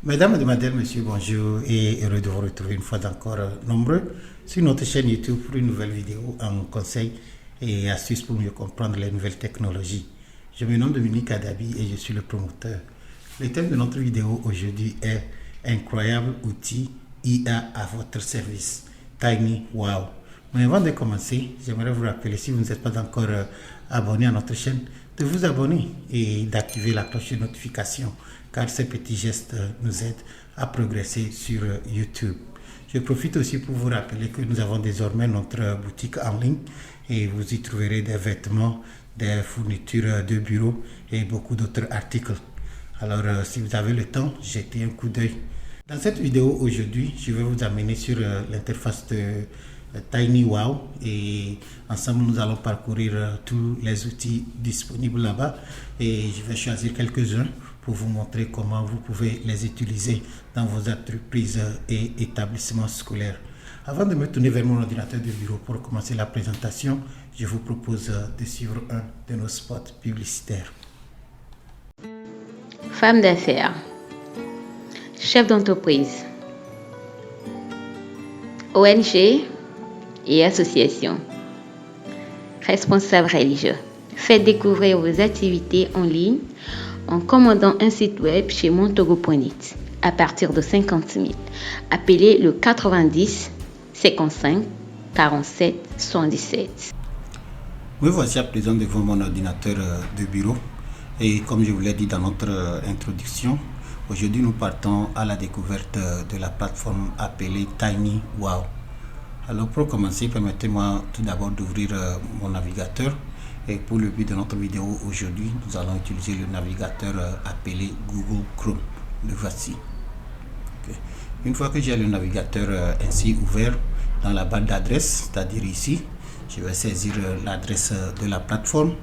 Mesdames, Mesdemoiselles, Messieurs, bonjour et heureux de vous retrouver une fois encore nombreux sur notre chaîne YouTube pour une nouvelle vidéo en conseils et astuces pour mieux comprendre les nouvelles technologies. Je me nomme Dominique Adabi et je suis le promoteur. Le thème de notre vidéo aujourd'hui est Incroyable outil IA à votre service, TinyWow. Mais avant de commencer, j'aimerais vous rappeler, si vous n'êtes pas encore abonné à notre chaîne, de vous abonner et d'activer la cloche de notification, car ces petits gestes nous aident à progresser sur YouTube. Je profite aussi pour vous rappeler que nous avons désormais notre boutique en ligne et vous y trouverez des vêtements, des fournitures de bureau et beaucoup d'autres articles. Alors, si vous avez le temps, jetez un coup d'œil. Dans cette vidéo aujourd'hui, je vais vous amener sur l'interface de TinyWow et ensemble nous allons parcourir tous les outils disponibles là-bas et je vais choisir quelques-uns pour vous montrer comment vous pouvez les utiliser dans vos entreprises et établissements scolaires. Avant de me tourner vers mon ordinateur de bureau pour commencer la présentation, je vous propose de suivre un de nos spots publicitaires. Femme d'affaires, chef d'entreprise, ONG et associations, responsables religieux. Faites découvrir vos activités en ligne en commandant un site web chez montogo.net à partir de 50 000. Appelez le 90 55 47 77. Me voici à présent devant mon ordinateur de bureau et comme je vous l'ai dit dans notre introduction, aujourd'hui nous partons à la découverte de la plateforme appelée TinyWow. Alors pour commencer, permettez-moi tout d'abord d'ouvrir mon navigateur et pour le but de notre vidéo aujourd'hui, nous allons utiliser le navigateur appelé Google Chrome. Le voici. Okay. Une fois que j'ai le navigateur ainsi ouvert, dans la barre d'adresse, c'est-à-dire ici, je vais saisir l'adresse de la plateforme.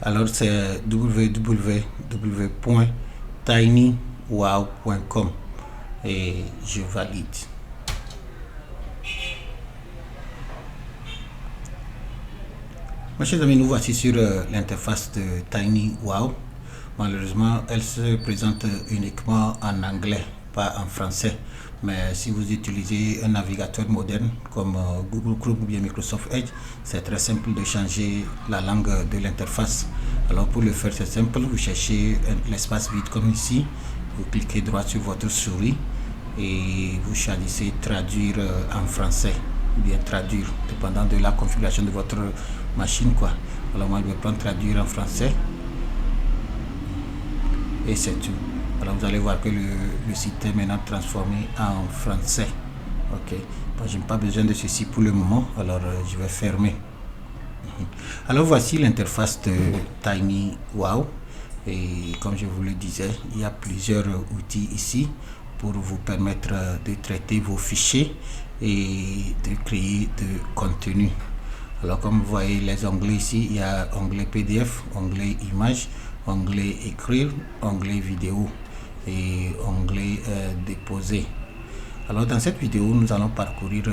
Alors c'est www.tinywow.com et je valide. Mes chers amis, nous voici sur l'interface de TinyWow. Malheureusement, elle se présente uniquement en anglais, pas en français. Mais si vous utilisez un navigateur moderne comme Google Chrome ou bien Microsoft Edge, c'est très simple de changer la langue de l'interface. Alors pour le faire, c'est simple, vous cherchez l'espace vide comme ici, vous cliquez droit sur votre souris et vous choisissez traduire en français ou bien traduire, dépendant de la configuration de votre machine quoi. Alors moi je vais prendre traduire en français et c'est tout. Alors vous allez voir que le site est maintenant transformé en français. Ok, bon, je n'ai pas besoin de ceci pour le moment, alors je vais fermer. Alors voici l'interface de TinyWow et comme je vous le disais, il y a plusieurs outils ici pour vous permettre de traiter vos fichiers et de créer de contenu. Alors comme vous voyez les onglets ici, il y a onglet PDF, onglet image, onglet écrire, onglet vidéo et onglet déposer. Alors dans cette vidéo, nous allons parcourir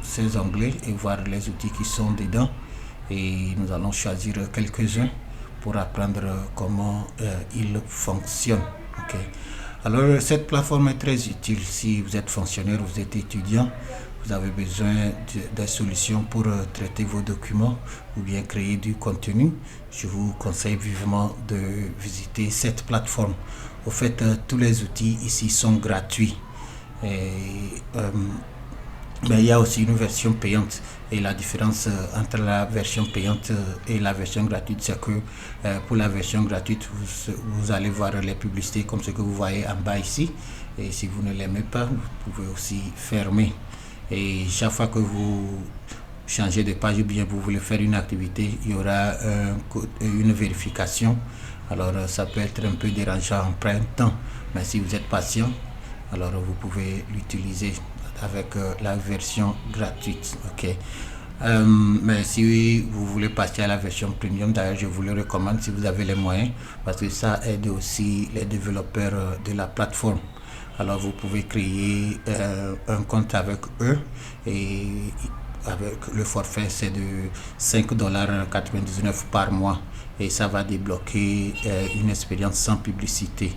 ces onglets et voir les outils qui sont dedans et nous allons choisir quelques-uns pour apprendre comment ils fonctionnent. Okay. Alors cette plateforme est très utile si vous êtes fonctionnaire, vous êtes étudiant, vous avez besoin de solutions pour traiter vos documents ou bien créer du contenu. Je vous conseille vivement de visiter cette plateforme. Au fait, tous les outils ici sont gratuits. Mais il y a aussi une version payante et la différence entre la version payante et la version gratuite, c'est que pour la version gratuite, vous allez voir les publicités comme ce que vous voyez en bas ici et si vous ne l'aimez pas, vous pouvez aussi fermer. Et chaque fois que vous changez de page ou bien vous voulez faire une activité, il y aura une vérification. Alors ça peut être un peu dérangeant en plein temps, mais si vous êtes patient, alors vous pouvez l'utiliser avec la version gratuite. Ok. Mais si vous voulez passer à la version premium, d'ailleurs je vous le recommande si vous avez les moyens, parce que ça aide aussi les développeurs de la plateforme. Alors vous pouvez créer un compte avec eux et avec le forfait c'est de $5,99 par mois et ça va débloquer une expérience sans publicité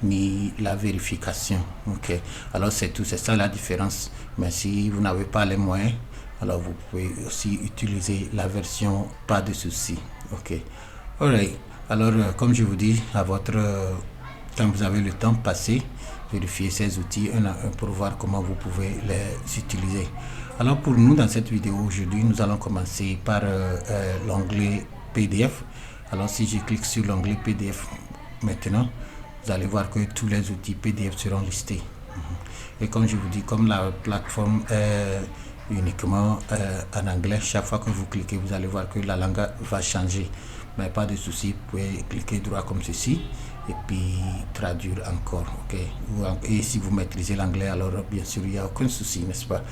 ni la vérification. Ok, alors c'est tout, c'est ça la différence. Mais si vous n'avez pas les moyens, alors vous pouvez aussi utiliser la version pas de souci. Ok, alright. Alors comme je vous dis, à votre quand vous avez le temps, passez, vérifiez ces outils un à un pour voir comment vous pouvez les utiliser. Alors pour nous, dans cette vidéo aujourd'hui, nous allons commencer par l'onglet PDF. Alors si je clique sur l'onglet PDF maintenant, vous allez voir que tous les outils PDF seront listés. Et comme je vous dis, comme la plateforme est uniquement en anglais, chaque fois que vous cliquez, vous allez voir que la langue va changer. Mais pas de souci, vous pouvez cliquer droit comme ceci et puis traduire encore. Ok, et si vous maîtrisez l'anglais, alors bien sûr il n'y a aucun souci, n'est-ce pas?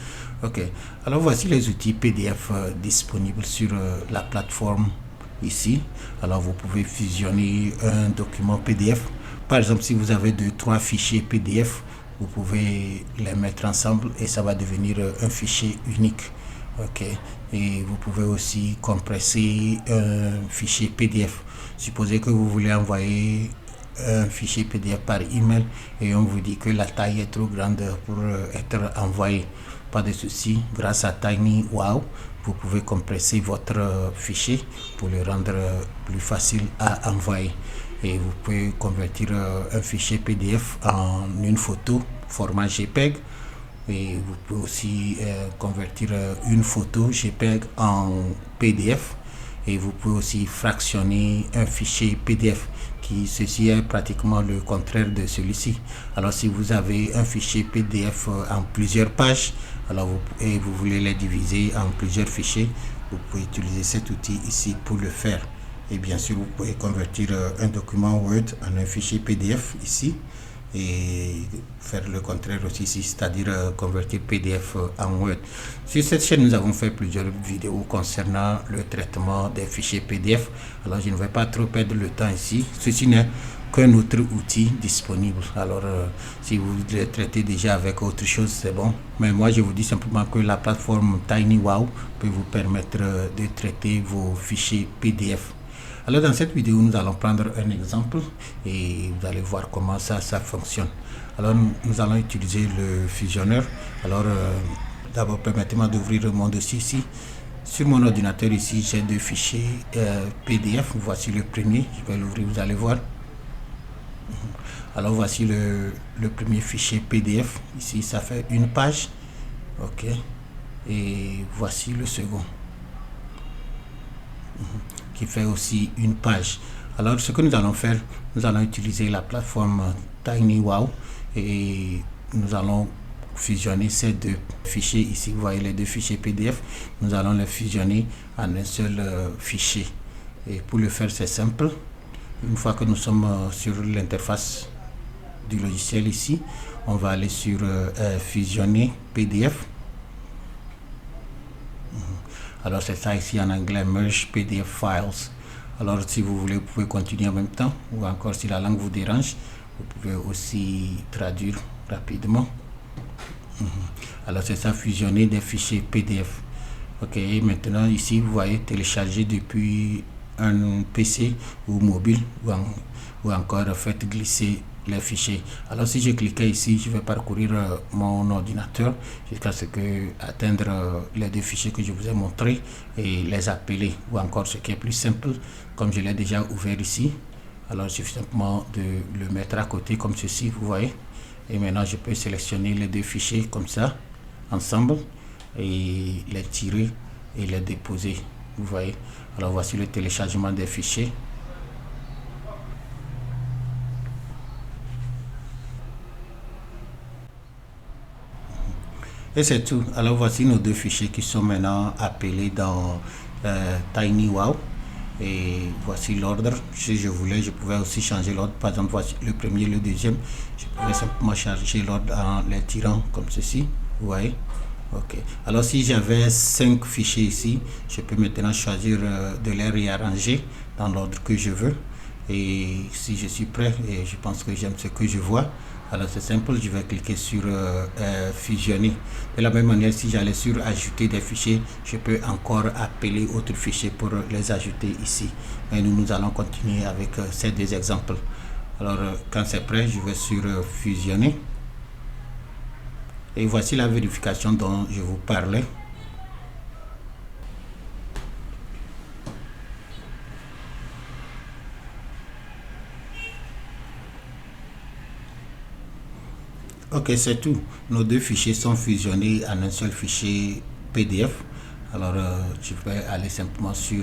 Ok, alors voici les outils PDF disponibles sur la plateforme ici. Alors vous pouvez fusionner un document PDF. Par exemple, si vous avez 2-3 fichiers PDF, vous pouvez les mettre ensemble et ça va devenir un fichier unique. Ok, et vous pouvez aussi compresser un fichier PDF. Supposez que vous voulez envoyer un fichier PDF par email et on vous dit que la taille est trop grande pour être envoyé. Pas de souci, grâce à TinyWow, vous pouvez compresser votre fichier pour le rendre plus facile à envoyer. Et vous pouvez convertir un fichier PDF en une photo format JPEG. Et vous pouvez aussi convertir une photo JPEG en PDF. Et vous pouvez aussi fractionner un fichier PDF. Ceci est pratiquement le contraire de celui-ci. Alors si vous avez un fichier PDF en plusieurs pages, alors vous voulez les diviser en plusieurs fichiers, vous pouvez utiliser cet outil ici pour le faire. Et bien sûr, vous pouvez convertir un document Word en un fichier PDF ici et faire le contraire aussi ici, c'est-à-dire convertir PDF en Word. Sur cette chaîne, nous avons fait plusieurs vidéos concernant le traitement des fichiers PDF. Alors, je ne vais pas trop perdre le temps ici. Ceci n'est qu'un autre outil disponible. Alors, si vous le traitez déjà avec autre chose, c'est bon. Mais moi, je vous dis simplement que la plateforme TinyWow peut vous permettre de traiter vos fichiers PDF. Alors dans cette vidéo, nous allons prendre un exemple et vous allez voir comment ça fonctionne. Alors nous allons utiliser le fusionneur. Alors d'abord, permettez-moi d'ouvrir mon dossier ici. Sur mon ordinateur ici, j'ai deux fichiers PDF. Voici le premier, je vais l'ouvrir, vous allez voir. Alors voici le premier fichier PDF. Ici, ça fait une page. Ok. Et voici le second, qui fait aussi une page. Alors ce que nous allons faire, nous allons utiliser la plateforme TinyWow et nous allons fusionner ces deux fichiers ici. Vous voyez les deux fichiers PDF, nous allons les fusionner en un seul fichier. Et pour le faire, c'est simple. Une fois que nous sommes sur l'interface du logiciel ici, on va aller sur fusionner PDF. Alors c'est ça ici en anglais, Merge PDF Files. Alors si vous voulez, vous pouvez continuer en même temps, ou encore si la langue vous dérange, vous pouvez aussi traduire rapidement. Alors c'est ça, fusionner des fichiers PDF. Ok, et maintenant ici vous voyez télécharger depuis un PC ou mobile, ou encore faites glisser les fichiers. Alors si je clique ici, je vais parcourir mon ordinateur jusqu'à ce que atteindre les deux fichiers que je vous ai montrés et les appeler, ou encore ce qui est plus simple, comme je l'ai déjà ouvert ici, alors il suffit simplement de le mettre à côté comme ceci, vous voyez. Et maintenant je peux sélectionner les deux fichiers comme ça ensemble et les tirer et les déposer, vous voyez. Alors voici le téléchargement des fichiers. Et c'est tout. Alors voici nos deux fichiers qui sont maintenant appelés dans TinyWow. Et voici l'ordre. Si je voulais, je pouvais aussi changer l'ordre. Par exemple, voici le premier, le deuxième. Je pouvais simplement changer l'ordre en les tirant comme ceci. Vous voyez? Ok. Alors si j'avais 5 fichiers ici, je peux maintenant choisir de les réarranger dans l'ordre que je veux. Et si je suis prêt et je pense que j'aime ce que je vois, alors c'est simple, je vais cliquer sur fusionner. De la même manière, si j'allais sur ajouter des fichiers, je peux encore appeler autres fichiers pour les ajouter ici. Mais nous allons continuer avec ces deux exemples. Alors quand c'est prêt, je vais sur fusionner. Et voici la vérification dont je vous parlais. Ok, c'est tout. Nos deux fichiers sont fusionnés en un seul fichier PDF. Alors, je vais aller simplement sur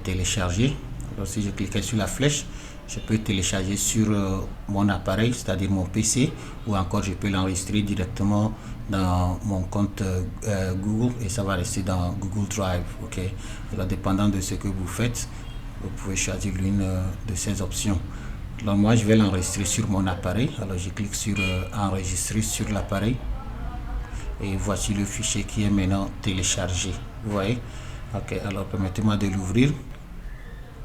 télécharger. Alors, si je clique sur la flèche, je peux télécharger sur mon appareil, c'est-à-dire mon PC, ou encore je peux l'enregistrer directement dans mon compte Google et ça va rester dans Google Drive. Ok. Alors, dépendant de ce que vous faites, vous pouvez choisir l'une de ces options. Donc moi je vais l'enregistrer sur mon appareil. Alors je clique sur enregistrer sur l'appareil et voici le fichier qui est maintenant téléchargé. Vous voyez? Ok, alors permettez-moi de l'ouvrir.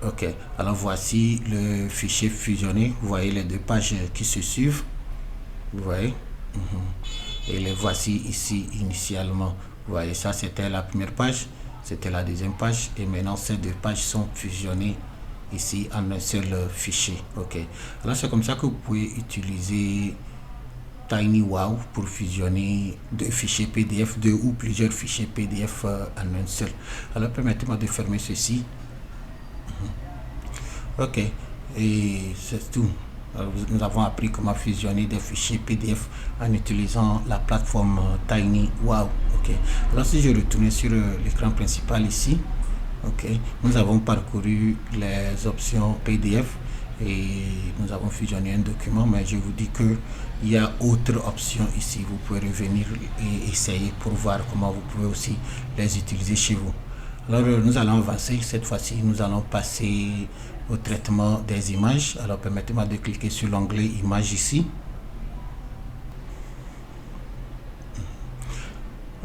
Ok, alors voici le fichier fusionné. Vous voyez les deux pages qui se suivent. Vous voyez? Et les voici ici initialement. Vous voyez, ça c'était la première page, c'était la deuxième page et maintenant ces deux pages sont fusionnées ici en un seul fichier. Ok, alors c'est comme ça que vous pouvez utiliser TinyWow pour fusionner deux fichiers PDF, deux ou plusieurs fichiers PDF en un seul. Alors permettez-moi de fermer ceci. Ok, et c'est tout. Alors, nous avons appris comment fusionner des fichiers PDF en utilisant la plateforme TinyWow. Ok, alors si je retourne sur l'écran principal ici, ok, nous avons parcouru les options PDF et nous avons fusionné un document, mais je vous dis que il y a autres options ici. Vous pouvez revenir et essayer pour voir comment vous pouvez aussi les utiliser chez vous. Alors nous allons avancer. Cette fois-ci, nous allons passer au traitement des images. Alors permettez-moi de cliquer sur l'onglet images ici.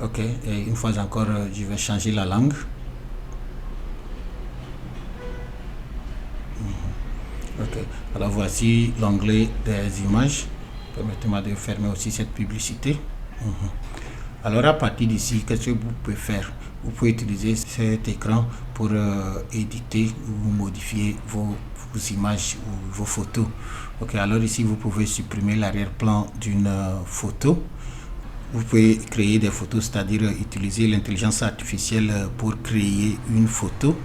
Ok, et une fois encore, je vais changer la langue. Ok, alors voici l'onglet des images. Permettez-moi de fermer aussi cette publicité. Alors à partir d'ici, qu'est-ce que vous pouvez faire? Vous pouvez utiliser cet écran pour éditer ou modifier vos images ou vos photos. Ok, alors ici vous pouvez supprimer l'arrière-plan d'une photo. Vous pouvez créer des photos, c'est-à-dire utiliser l'intelligence artificielle pour créer une photo.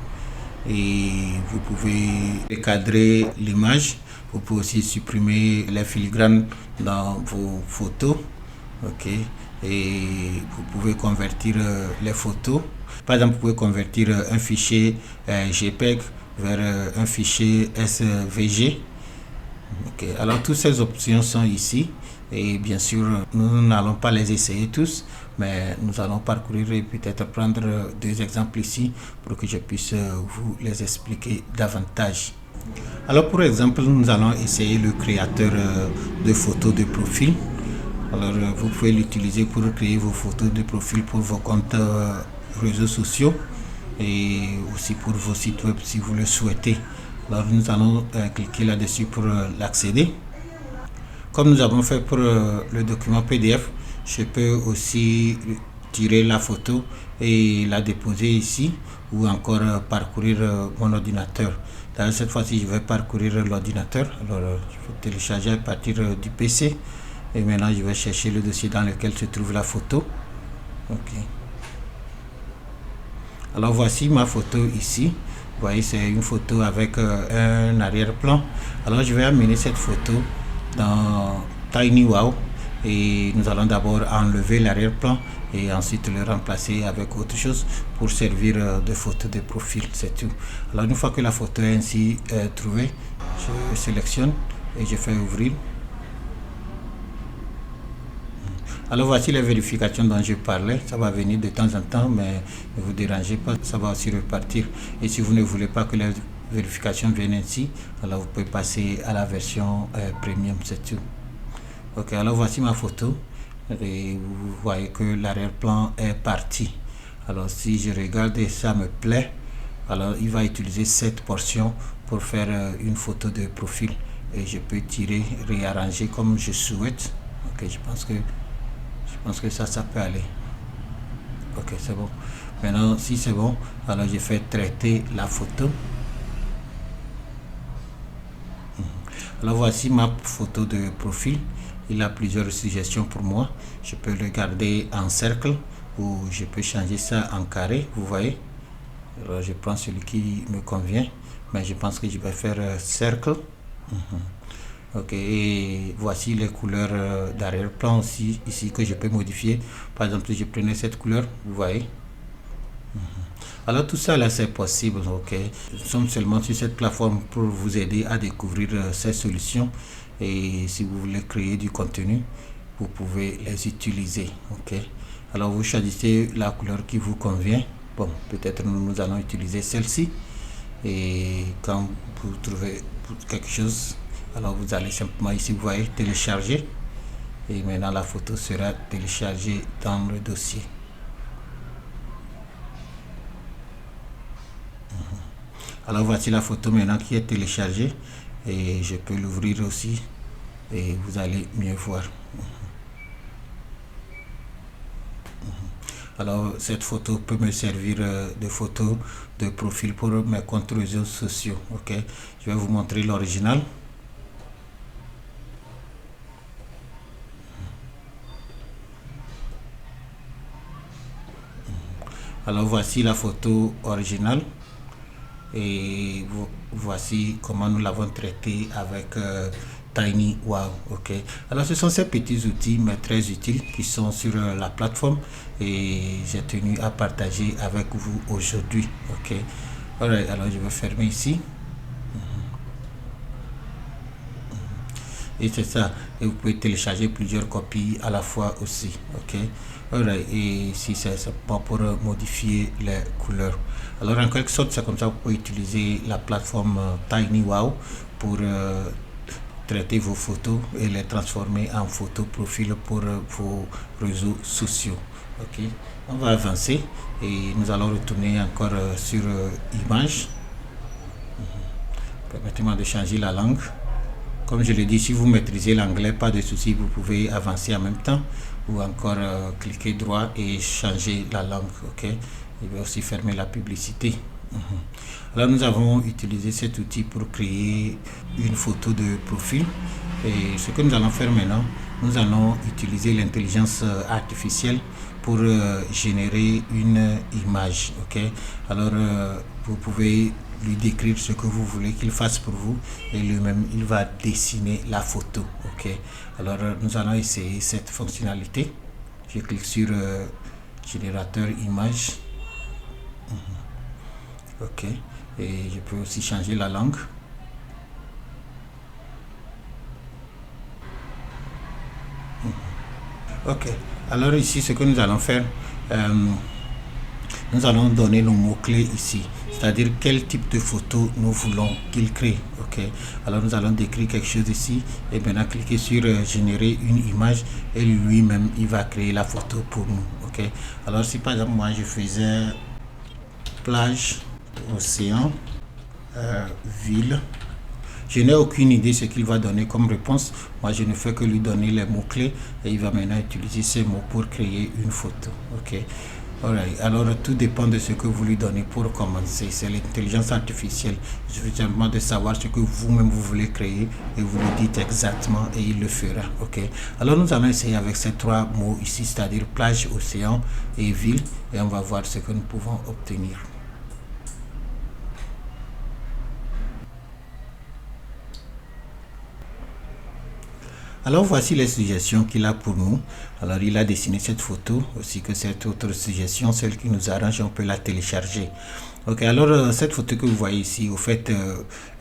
Et vous pouvez cadrer l'image. Vous pouvez aussi supprimer les filigranes dans vos photos. Ok, et vous pouvez convertir les photos. Par exemple, vous pouvez convertir un fichier JPEG vers un fichier SVG. Ok, alors toutes ces options sont ici et bien sûr nous n'allons pas les essayer tous, mais nous allons parcourir et peut-être prendre deux exemples ici pour que je puisse vous les expliquer davantage. Alors pour exemple, nous allons essayer le créateur de photos de profil. Alors vous pouvez l'utiliser pour créer vos photos de profil pour vos comptes réseaux sociaux et aussi pour vos sites web si vous le souhaitez. Alors nous allons cliquer là-dessus pour l'accéder. Comme nous avons fait pour le document PDF, je peux aussi tirer la photo et la déposer ici ou encore parcourir mon ordinateur. Dans cette fois-ci, je vais parcourir l'ordinateur. Alors je vais télécharger à partir du PC et maintenant je vais chercher le dossier dans lequel se trouve la photo. Ok. Alors voici ma photo ici. Vous voyez, c'est une photo avec un arrière-plan. Alors je vais amener cette photo dans TinyWow et nous allons d'abord enlever l'arrière-plan et ensuite le remplacer avec autre chose pour servir de photo de profil, c'est tout. Alors une fois que la photo est ainsi trouvée, je sélectionne et je fais ouvrir. Alors voici les vérifications dont je parlais. Ça va venir de temps en temps, mais ne vous dérangez pas, ça va aussi repartir. Et si vous ne voulez pas que les vérifications viennent ainsi, alors vous pouvez passer à la version premium, c'est tout. Ok, alors voici ma photo. Et vous voyez que l'arrière-plan est parti. Alors si je regarde et ça me plaît, alors il va utiliser cette portion pour faire une photo de profil. Et je peux tirer, réarranger comme je souhaite. Ok, je pense que ça peut aller. Ok, c'est bon. Maintenant, si c'est bon, alors je fais traiter la photo. Alors voici ma photo de profil. Il a plusieurs suggestions pour moi. Je peux le garder en cercle ou je peux changer ça en carré, vous voyez. Alors je prends celui qui me convient, mais je pense que je vais faire cercle. Ok, et voici les couleurs d'arrière-plan aussi ici que je peux modifier. Par exemple, je prenais cette couleur, vous voyez. Alors tout ça là c'est possible, ok. Nous sommes seulement sur cette plateforme pour vous aider à découvrir ces solutions, et si vous voulez créer du contenu, vous pouvez les utiliser, ok. Alors vous choisissez la couleur qui vous convient. Bon, peut-être nous allons utiliser celle-ci, et quand vous trouvez quelque chose, alors vous allez simplement ici, vous voyez, télécharger, et maintenant la photo sera téléchargée dans le dossier. Alors voici la photo maintenant qui est téléchargée, et je peux l'ouvrir aussi et vous allez mieux voir. Alors cette photo peut me servir de photo de profil pour mes comptes réseaux sociaux. Ok, je vais vous montrer l'original. Alors voici la photo originale. Et voici comment nous l'avons traité avec TinyWow. Ok, alors ce sont ces petits outils mais très utiles qui sont sur la plateforme, et j'ai tenu à partager avec vous aujourd'hui. Ok, alright, alors je vais fermer ici. Et c'est ça, et vous pouvez télécharger plusieurs copies à la fois aussi. Ok, alright, et ici c'est pas pour modifier les couleurs. Alors en quelque sorte c'est comme ça que vous pouvez utiliser la plateforme TinyWow pour traiter vos photos et les transformer en photos profil pour vos réseaux sociaux. Ok, on va avancer et nous allons retourner encore sur image. Permettez-moi de changer la langue. Comme je l'ai dit, si vous maîtrisez l'anglais, pas de souci, vous pouvez avancer en même temps, ou encore cliquer droit et changer la langue. Ok, je vais aussi fermer la publicité. Alors nous avons utilisé cet outil pour créer une photo de profil, et ce que nous allons faire maintenant, nous allons utiliser l'intelligence artificielle pour générer une image. Ok, alors vous pouvez lui décrire ce que vous voulez qu'il fasse pour vous, et lui-même il va dessiner la photo. Ok, alors nous allons essayer cette fonctionnalité. Je clique sur générateur image. Ok, et je peux aussi changer la langue. Ok, alors ici ce que nous allons faire, nous allons donner nos mots-clés ici, c'est-à-dire quel type de photo nous voulons qu'il crée. Ok, alors nous allons décrire quelque chose ici, et maintenant cliquer sur générer une image, et lui-même il va créer la photo pour nous. Ok, alors si par exemple moi je faisais plage, océan, ville, je n'ai aucune idée ce qu'il va donner comme réponse. Moi je ne fais que lui donner les mots clés, et il va maintenant utiliser ces mots pour créer une photo. Ok, alright. Alors tout dépend de ce que vous lui donnez pour commencer. C'est l'intelligence artificielle. Il suffit simplement de savoir ce que vous-même vous voulez créer, et vous lui dites exactement et il le fera. Ok, alors nous allons essayer avec ces trois mots ici, c'est-à-dire plage, océan et ville, et on va voir ce que nous pouvons obtenir. Alors voici les suggestions qu'il a pour nous. Alors il a dessiné cette photo, aussi que cette autre suggestion, celle qui nous arrange, on peut la télécharger. Ok, alors cette photo que vous voyez ici, au fait,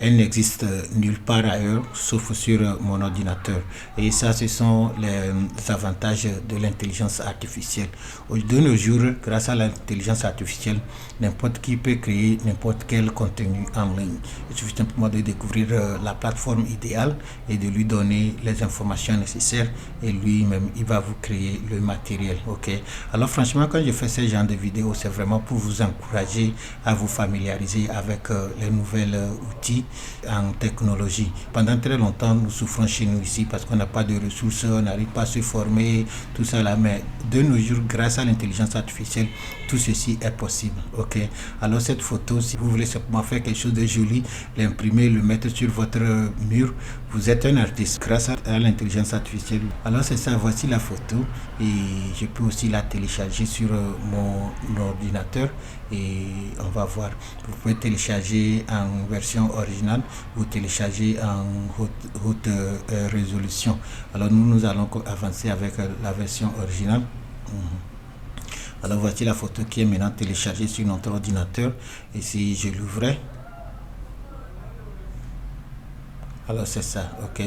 elle n'existe nulle part ailleurs, sauf sur mon ordinateur. Et ça, ce sont les avantages de l'intelligence artificielle. De nos jours, grâce à l'intelligence artificielle, n'importe qui peut créer n'importe quel contenu en ligne. Il suffit simplement de découvrir la plateforme idéale et de lui donner les informations nécessaires, et lui-même, il va vous créer le matériel. Ok, alors franchement, quand je fais ce genre de vidéos, c'est vraiment pour vous encourager à vous familiariser avec les nouvelles outils en technologie. Pendant très longtemps, nous souffrons chez nous ici parce qu'on n'a pas de ressources, on n'arrive pas à se former, tout ça là. Mais de nos jours, grâce à l'intelligence artificielle, tout ceci est possible. Ok. Alors cette photo, si vous voulez simplement faire quelque chose de joli, l'imprimer, le mettre sur votre mur, vous êtes un artiste grâce à l'intelligence artificielle. Alors c'est ça, voici la photo et je peux aussi la télécharger sur mon ordinateur et on va voir. Vous pouvez télécharger en version originale ou télécharger en haute résolution. Alors nous allons avancer avec la version originale. Alors voici la photo qui est maintenant téléchargée sur notre ordinateur et si je l'ouvrais, alors c'est ça, ok.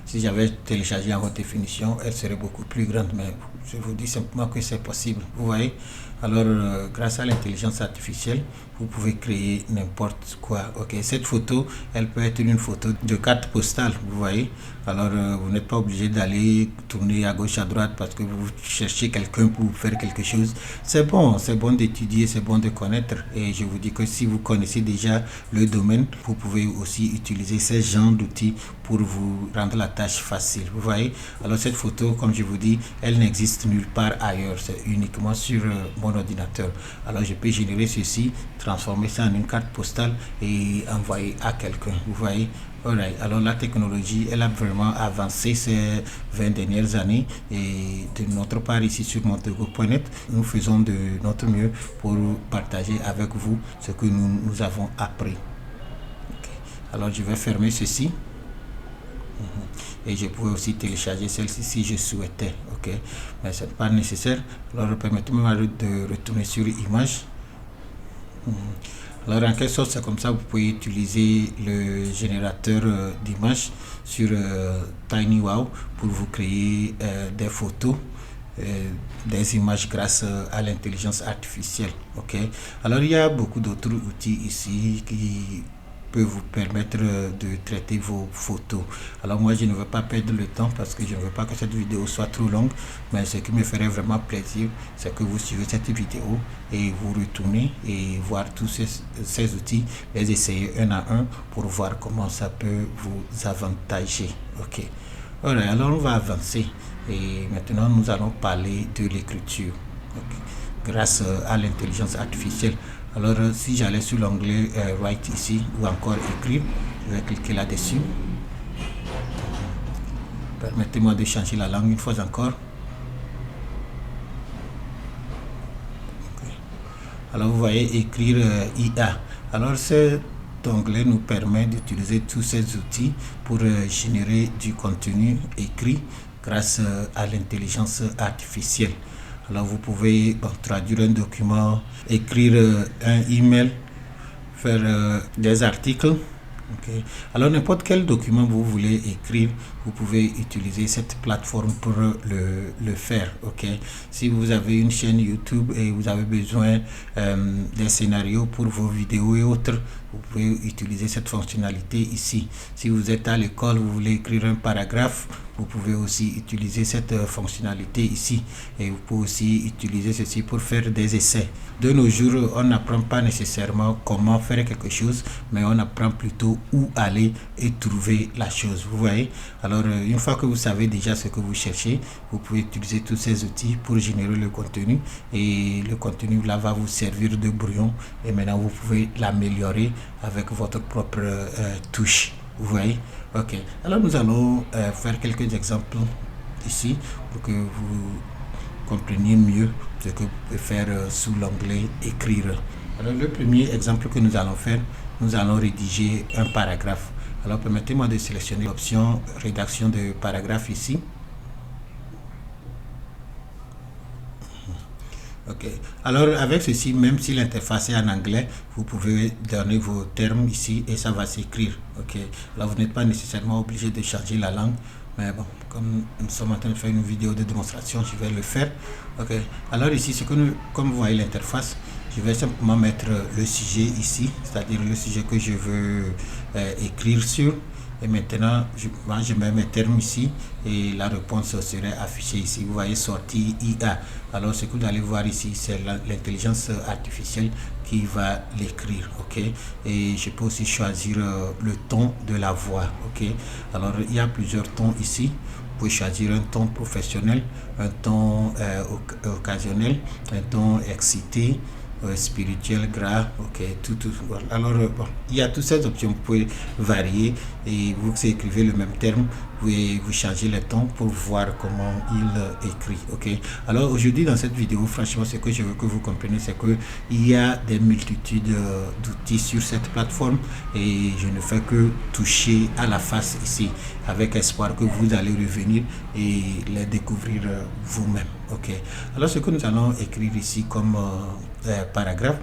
Si j'avais téléchargé en haute définition, elle serait beaucoup plus grande, mais je vous dis simplement que c'est possible. Vous voyez. Alors, grâce à l'intelligence artificielle, vous pouvez créer n'importe quoi. Ok, cette photo, elle peut être une photo de carte postale, vous voyez. Alors, vous n'êtes pas obligé d'aller tourner à gauche, à droite parce que vous cherchez quelqu'un pour faire quelque chose. C'est bon d'étudier, c'est bon de connaître. Et je vous dis que si vous connaissez déjà le domaine, vous pouvez aussi utiliser ces genres d'outils pour vous rendre la tâche facile. Vous voyez. Alors, cette photo, comme je vous dis, elle n'existe nulle part ailleurs. C'est uniquement sur mon ordinateur. Alors je peux générer ceci, transformer ça en une carte postale et envoyer à quelqu'un. Vous voyez. Alright. Alors la technologie, elle a vraiment avancé ces 20 dernières années et de notre part ici sur montogo.net, nous faisons de notre mieux pour partager avec vous ce que nous avons appris. Okay. Alors je vais fermer ceci. Et je pouvais aussi télécharger celle-ci si je souhaitais, ok, mais ce n'est pas nécessaire. Alors permettez-moi de retourner sur image. Alors en quelque sorte c'est comme ça, vous pouvez utiliser le générateur d'images sur TinyWow pour vous créer des photos, des images grâce à l'intelligence artificielle, ok. Alors il y a beaucoup d'autres outils ici qui peut vous permettre de traiter vos photos. Alors moi je ne veux pas perdre le temps parce que je ne veux pas que cette vidéo soit trop longue, mais ce qui me ferait vraiment plaisir c'est que vous suivez cette vidéo et vous retournez et voir tous ces outils, les essayer un à un pour voir comment ça peut vous avantager. Ok. Voilà, alors on va avancer et maintenant nous allons parler de l'écriture, okay, grâce à l'intelligence artificielle. Alors si j'allais sur l'onglet Write ici ou encore écrire, je vais cliquer là-dessus. Permettez-moi de changer la langue une fois encore. Okay. Alors vous voyez écrire IA. Alors cet onglet nous permet d'utiliser tous ces outils pour générer du contenu écrit grâce à l'intelligence artificielle. Alors vous pouvez traduire un document, écrire un email, faire des articles. Okay. Alors n'importe quel document vous voulez écrire, vous pouvez utiliser cette plateforme pour le faire. Okay. Si vous avez une chaîne YouTube et vous avez besoin des scénarios pour vos vidéos et autres, vous pouvez utiliser cette fonctionnalité ici. Si vous êtes à l'école, vous voulez écrire un paragraphe, vous pouvez aussi utiliser cette fonctionnalité ici. Et vous pouvez aussi utiliser ceci pour faire des essais. De nos jours, on n'apprend pas nécessairement comment faire quelque chose, mais on apprend plutôt où aller et trouver la chose. Vous voyez? Alors, une fois que vous savez déjà ce que vous cherchez, vous pouvez utiliser tous ces outils pour générer le contenu. Et le contenu là va vous servir de brouillon. Et maintenant, vous pouvez l'améliorer avec votre propre touche. Vous voyez? Ok. Alors, nous allons faire quelques exemples ici pour que vous compreniez mieux ce que vous pouvez faire sous l'onglet écrire. Alors le premier exemple que nous allons faire, nous allons rédiger un paragraphe. Alors permettez-moi de sélectionner l'option rédaction de paragraphe ici. Ok. Alors avec ceci, même si l'interface est en anglais, vous pouvez donner vos termes ici et ça va s'écrire. Ok. Alors vous n'êtes pas nécessairement obligé de changer la langue. Mais bon, comme nous sommes en train de faire une vidéo de démonstration, je vais le faire. Ok. Alors ici, comme vous voyez l'interface, je vais simplement mettre le sujet ici, c'est-à-dire le sujet que je veux écrire sur. Et maintenant, je mets mes termes ici et la réponse serait affichée ici. Vous voyez sortie IA. Alors ce que vous allez voir ici, c'est l'intelligence artificielle qui va l'écrire, ok. Et je peux aussi choisir le ton de la voix, ok. Alors il y a plusieurs tons ici. Vous pouvez choisir un ton professionnel, un ton occasionnel, un ton excité, spirituel, gras, ok, tout. Alors, bon, il y a toutes ces options, vous pouvez varier et vous écrivez le même terme, vous changez les tons pour voir comment il écrit, ok. Alors aujourd'hui dans cette vidéo, franchement, ce que je veux que vous compreniez, c'est que il y a des multitudes d'outils sur cette plateforme et je ne fais que toucher à la face ici avec espoir que vous allez revenir et les découvrir vous-même, ok. Alors ce que nous allons écrire ici comme paragraphe,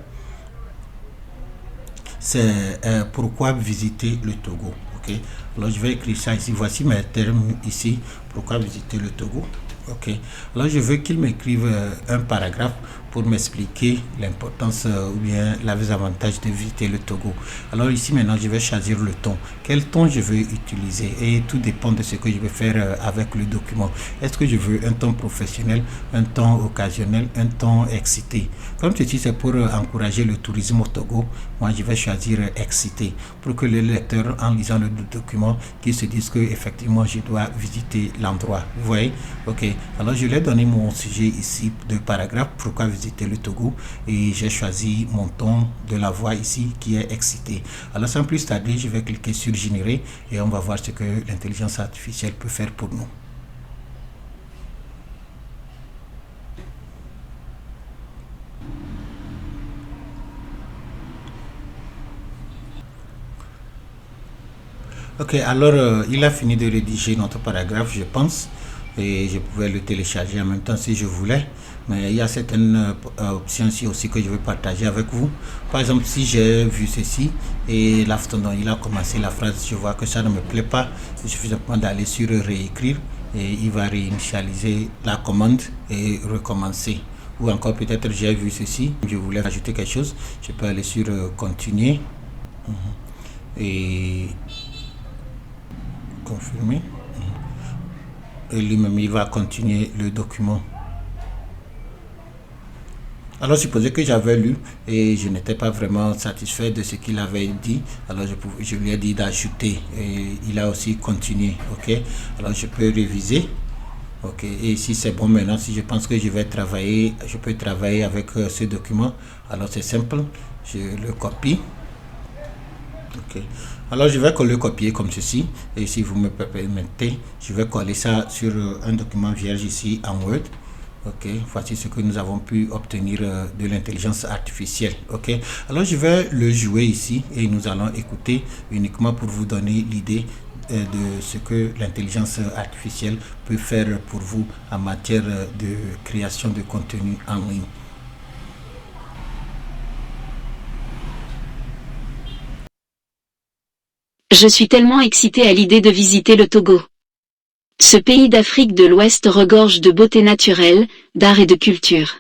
c'est pourquoi visiter le Togo, ok. Alors je vais écrire ça ici. Voici mes termes ici. Pourquoi visiter le Togo, ok. Alors je veux qu'il m'écrive un paragraphe pour m'expliquer l'importance ou bien les avantages de visiter le Togo. Alors ici maintenant je vais choisir le ton. Quel ton je veux utiliser et tout dépend de ce que je vais faire avec le document. Est-ce que je veux un ton professionnel, un ton occasionnel, un ton excité? Comme ceci c'est pour encourager le tourisme au Togo, moi je vais choisir excité pour que le lecteur en lisant le document qu'il se dise que effectivement je dois visiter l'endroit. Vous voyez, ok. Alors je lui ai donné mon sujet ici de paragraphe, pourquoi visiter le Togo, et j'ai choisi mon ton de la voix ici qui est excité. Alors sans plus tarder, je vais cliquer sur générer et on va voir ce que l'intelligence artificielle peut faire pour nous. Ok, alors il a fini de rédiger notre paragraphe, je pense, et je pouvais le télécharger en même temps si je voulais, mais il y a certaines options ici aussi que je vais partager avec vous. Par exemple, si j'ai vu ceci et la façon dont il a commencé la phrase, je vois que ça ne me plaît pas, il suffit simplement d'aller sur réécrire et il va réinitialiser la commande et recommencer. Ou encore peut-être j'ai vu ceci, je voulais ajouter quelque chose, je peux aller sur continuer et confirmer, et lui-même il va continuer le document. Alors supposez que j'avais lu et je n'étais pas vraiment satisfait de ce qu'il avait dit, alors je lui ai dit d'ajouter et il a aussi continué, ok. Alors je peux réviser, ok, et si c'est bon maintenant, si je pense que je vais travailler, je peux travailler avec ce document. Alors c'est simple, je le copie, ok. Alors je vais le copier comme ceci et si vous me permettez, je vais coller ça sur un document vierge ici en Word. Ok, voici ce que nous avons pu obtenir de l'intelligence artificielle. Ok, alors je vais le jouer ici et nous allons écouter uniquement pour vous donner l'idée de ce que l'intelligence artificielle peut faire pour vous en matière de création de contenu en ligne. Je suis tellement excitée à l'idée de visiter le Togo. Ce pays d'Afrique de l'Ouest regorge de beauté naturelle, d'art et de culture.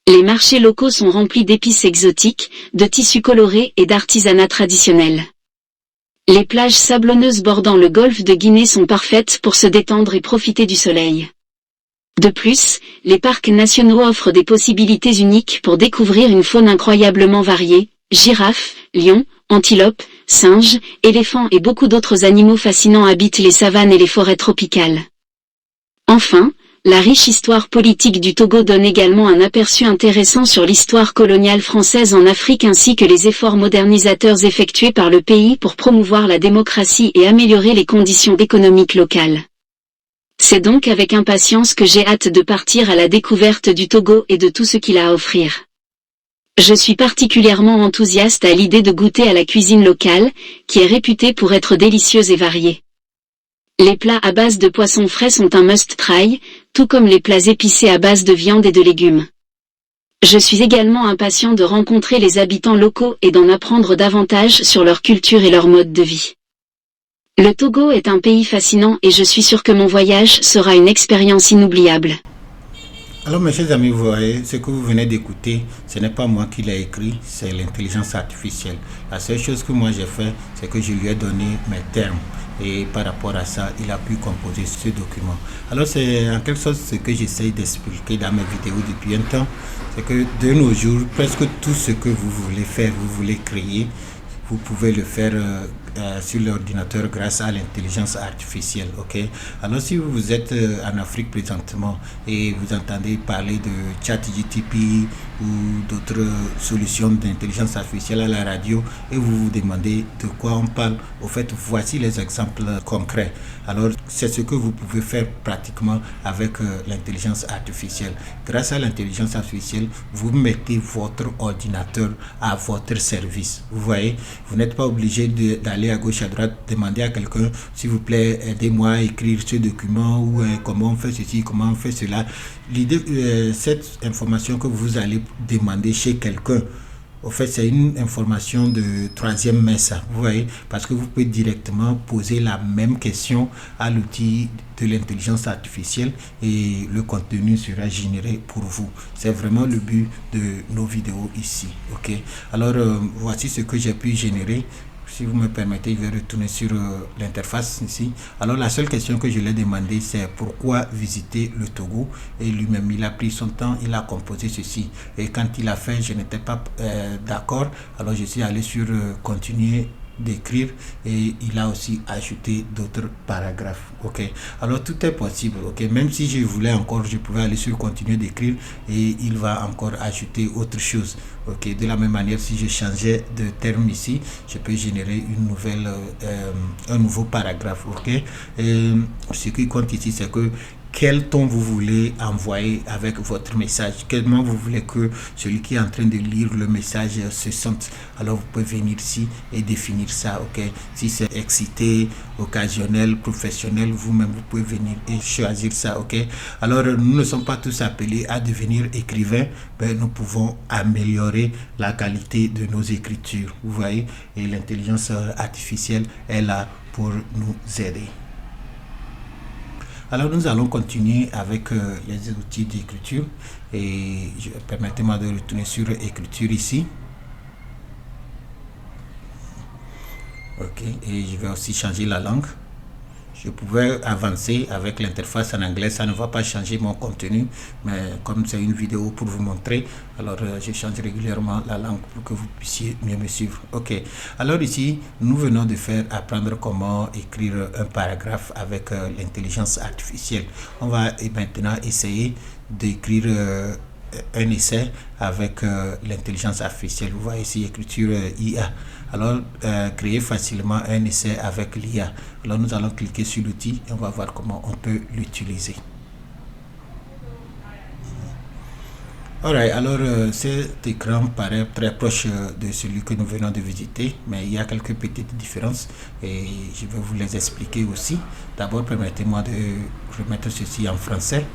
Les marchés locaux sont remplis d'épices exotiques, de tissus colorés et d'artisanat traditionnel. Les plages sablonneuses bordant le golfe de Guinée sont parfaites pour se détendre et profiter du soleil. De plus, les parcs nationaux offrent des possibilités uniques pour découvrir une faune incroyablement variée, girafes, lions, antilopes, singes, éléphants et beaucoup d'autres animaux fascinants habitent les savanes et les forêts tropicales. Enfin, la riche histoire politique du Togo donne également un aperçu intéressant sur l'histoire coloniale française en Afrique ainsi que les efforts modernisateurs effectués par le pays pour promouvoir la démocratie et améliorer les conditions économiques locales. C'est donc avec impatience que j'ai hâte de partir à la découverte du Togo et de tout ce qu'il a à offrir. Je suis particulièrement enthousiaste à l'idée de goûter à la cuisine locale, qui est réputée pour être délicieuse et variée. Les plats à base de poissons frais sont un must-try, tout comme les plats épicés à base de viande et de légumes. Je suis également impatient de rencontrer les habitants locaux et d'en apprendre davantage sur leur culture et leur mode de vie. Le Togo est un pays fascinant et je suis sûr que mon voyage sera une expérience inoubliable. Alors mes chers amis, vous voyez, ce que vous venez d'écouter, ce n'est pas moi qui l'ai écrit, c'est l'intelligence artificielle. La seule chose que moi j'ai fait, c'est que je lui ai donné mes termes. et par rapport à ça, il a pu composer ce document. Alors c'est en quelque sorte ce que j'essaye d'expliquer dans mes vidéos depuis un temps, c'est que de nos jours, presque tout ce que vous voulez faire, vous voulez créer, vous pouvez le faire sur l'ordinateur grâce à l'intelligence artificielle. Ok. Alors si vous êtes en Afrique présentement et vous entendez parler de ChatGPT ou d'autres solutions d'intelligence artificielle à la radio et vous vous demandez de quoi on parle, au fait, voici les exemples concrets. Alors c'est ce que vous pouvez faire pratiquement avec l'intelligence artificielle. Grâce à l'intelligence artificielle, vous mettez votre ordinateur à votre service. Vous voyez, vous n'êtes pas obligé d'aller à gauche à droite, demander à quelqu'un, s'il vous plaît, aidez-moi à écrire ce document, ou comment on fait ceci, comment on fait cela. L'idée, cette information que vous allez demander chez quelqu'un, au fait, c'est une information de troisième main, ça, vous voyez, parce que vous pouvez directement poser la même question à l'outil de l'intelligence artificielle et le contenu sera généré pour vous. C'est vraiment le but de nos vidéos ici, ok. Alors, voici ce que j'ai pu générer. Si vous me permettez, je vais retourner sur l'interface ici. Alors la seule question que je lui ai demandé, c'est pourquoi visiter le Togo. Et lui-même, il a pris son temps, il a composé ceci. Et quand il a fait, je n'étais pas d'accord. Alors je suis allé sur continuer d'écrire et il a aussi ajouté d'autres paragraphes. Ok, alors tout est possible. Ok, même si je voulais encore, je pouvais aller sur continuer d'écrire et il va encore ajouter autre chose. Ok, de la même manière, si je changeais de terme ici, je peux générer une nouvelle un nouveau paragraphe. Ok, et ce qui compte ici, c'est que quel ton vous voulez envoyer avec votre message, comment vous voulez que celui qui est en train de lire le message se sente. Alors vous pouvez venir ici et définir ça. Ok, si c'est excité, occasionnel, professionnel, vous-même vous pouvez venir et choisir ça. Ok, alors nous ne sommes pas tous appelés à devenir écrivains, mais nous pouvons améliorer la qualité de nos écritures, vous voyez, et l'intelligence artificielle est là pour nous aider. Alors nous allons continuer avec les outils d'écriture et permettez-moi de retourner sur écriture ici. Ok, et je vais aussi changer la langue. Je pouvais avancer avec l'interface en anglais, ça ne va pas changer mon contenu, mais comme c'est une vidéo pour vous montrer, alors je change régulièrement la langue pour que vous puissiez mieux me suivre. Ok, alors ici, nous venons de faire apprendre comment écrire un paragraphe avec l'intelligence artificielle. On va maintenant essayer d'écrire un essai avec l'intelligence artificielle. Vous voyez ici écriture IA. Alors créer facilement un essai avec l'IA. Alors nous allons cliquer sur l'outil et on va voir comment on peut l'utiliser. Alright, alors cet écran paraît très proche de celui que nous venons de visiter, mais il y a quelques petites différences et je vais vous les expliquer aussi. D'abord, permettez-moi de remettre ceci en français.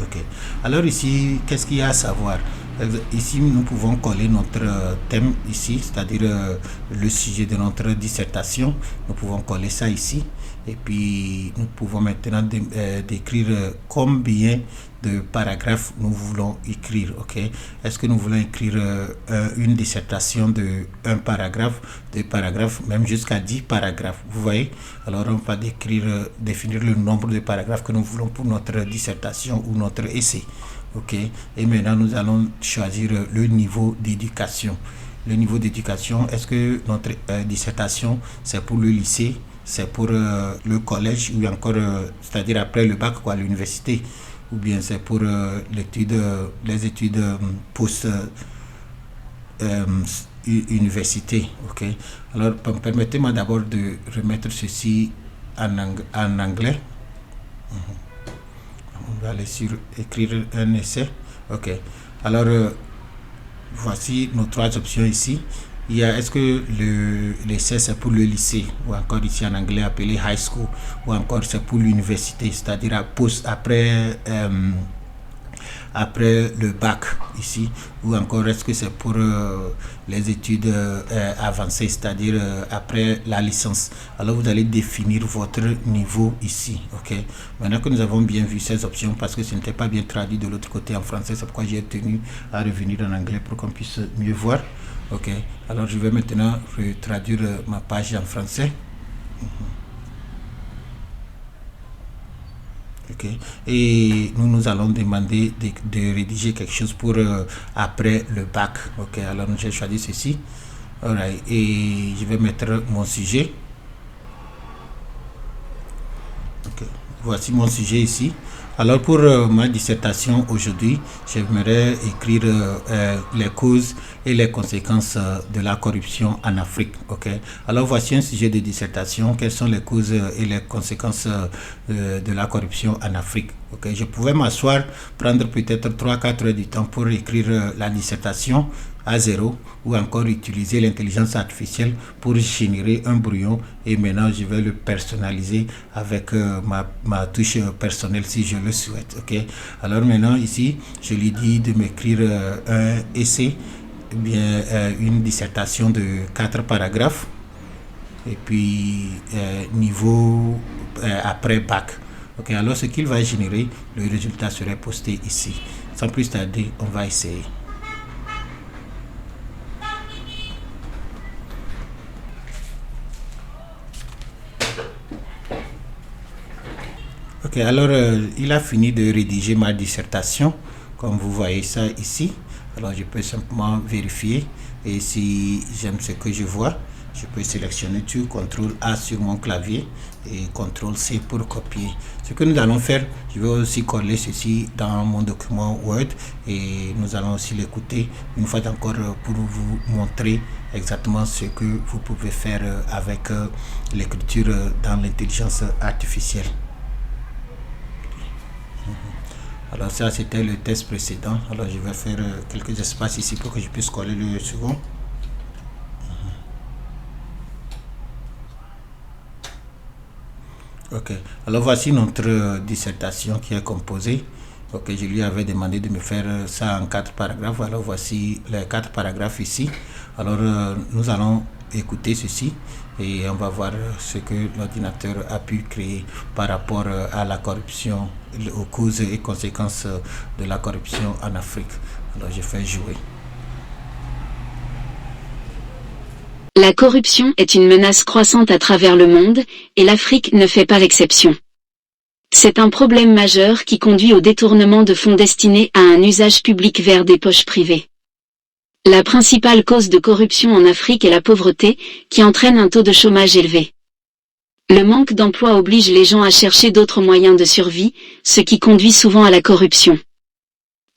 Ok, alors ici, qu'est-ce qu'il y a à savoir? Ici, nous pouvons coller notre thème ici, c'est-à-dire le sujet de notre dissertation. Nous pouvons coller ça ici. Et puis, nous pouvons maintenant décrire combien de paragraphes nous voulons écrire. Ok, est-ce que nous voulons écrire une dissertation de un paragraphe, deux paragraphes, même jusqu'à 10 paragraphes? Vous voyez? Alors, on va définir le nombre de paragraphes que nous voulons pour notre dissertation ou notre essai. Ok, et maintenant nous allons choisir le niveau d'éducation. Le niveau d'éducation, est-ce que notre dissertation c'est pour le lycée, c'est pour le collège ou encore c'est-à-dire après le bac quoi, l'université, ou bien c'est pour les études post université. Ok, alors permettez-moi d'abord de remettre ceci en anglais. On va aller sur écrire un essai. Ok, alors voici nos trois options ici. Il y a est-ce que l'essai c'est pour le lycée, ou encore ici en anglais appelé high school, ou encore c'est pour l'université, c'est-à-dire après le bac ici, ou encore est-ce que c'est pour les études avancées, c'est-à-dire après la licence. Alors vous allez définir votre niveau ici. Ok, maintenant que nous avons bien vu ces options, parce que ce n'était pas bien traduit de l'autre côté en français, c'est pourquoi j'ai tenu à revenir en anglais pour qu'on puisse mieux voir. Ok, alors je vais maintenant traduire ma page en français. Ok, et nous allons demander de rédiger quelque chose pour après le bac. Ok, alors j'ai choisi ceci. Alright, et je vais mettre mon sujet. Ok, voici mon sujet ici. Alors pour ma dissertation aujourd'hui, j'aimerais écrire les causes et les conséquences de la corruption en Afrique. Okay? Alors voici un sujet de dissertation. Quelles sont les causes et les conséquences de la corruption en Afrique? Okay? Je pouvais m'asseoir, prendre peut-être 3-4 heures du temps pour écrire la dissertation à zéro, ou encore utiliser l'intelligence artificielle pour générer un brouillon, et maintenant je vais le personnaliser avec ma touche personnelle si je le souhaite. Okay? Alors maintenant ici je lui dis de m'écrire un essai, bien une dissertation de 4 paragraphes, et puis niveau après bac. Okay? Alors ce qu'il va générer, le résultat serait posté ici. Sans plus tarder, on va essayer. Ok, alors il a fini de rédiger ma dissertation, comme vous voyez ça ici. Alors je peux simplement vérifier, et si j'aime ce que je vois, je peux sélectionner tout, CTRL A sur mon clavier et CTRL C pour copier. Ce que nous allons faire, je vais aussi coller ceci dans mon document Word, et nous allons aussi l'écouter une fois encore pour vous montrer exactement ce que vous pouvez faire avec l'écriture dans l'intelligence artificielle. Alors ça c'était le test précédent. Alors je vais faire quelques espaces ici pour que je puisse coller le second. Ok, alors voici notre dissertation qui est composée. Ok, je lui avais demandé de me faire ça en 4 paragraphes. Alors voici les 4 paragraphes ici. Alors nous allons écouter ceci et on va voir ce que l'ordinateur a pu créer par rapport à la corruption, aux causes et conséquences de la corruption en Afrique. Alors je fais jouer. La corruption est une menace croissante à travers le monde, et l'Afrique ne fait pas l'exception. C'est un problème majeur qui conduit au détournement de fonds destinés à un usage public vers des poches privées. La principale cause de corruption en Afrique est la pauvreté, qui entraîne un taux de chômage élevé. Le manque d'emploi oblige les gens à chercher d'autres moyens de survie, ce qui conduit souvent à la corruption.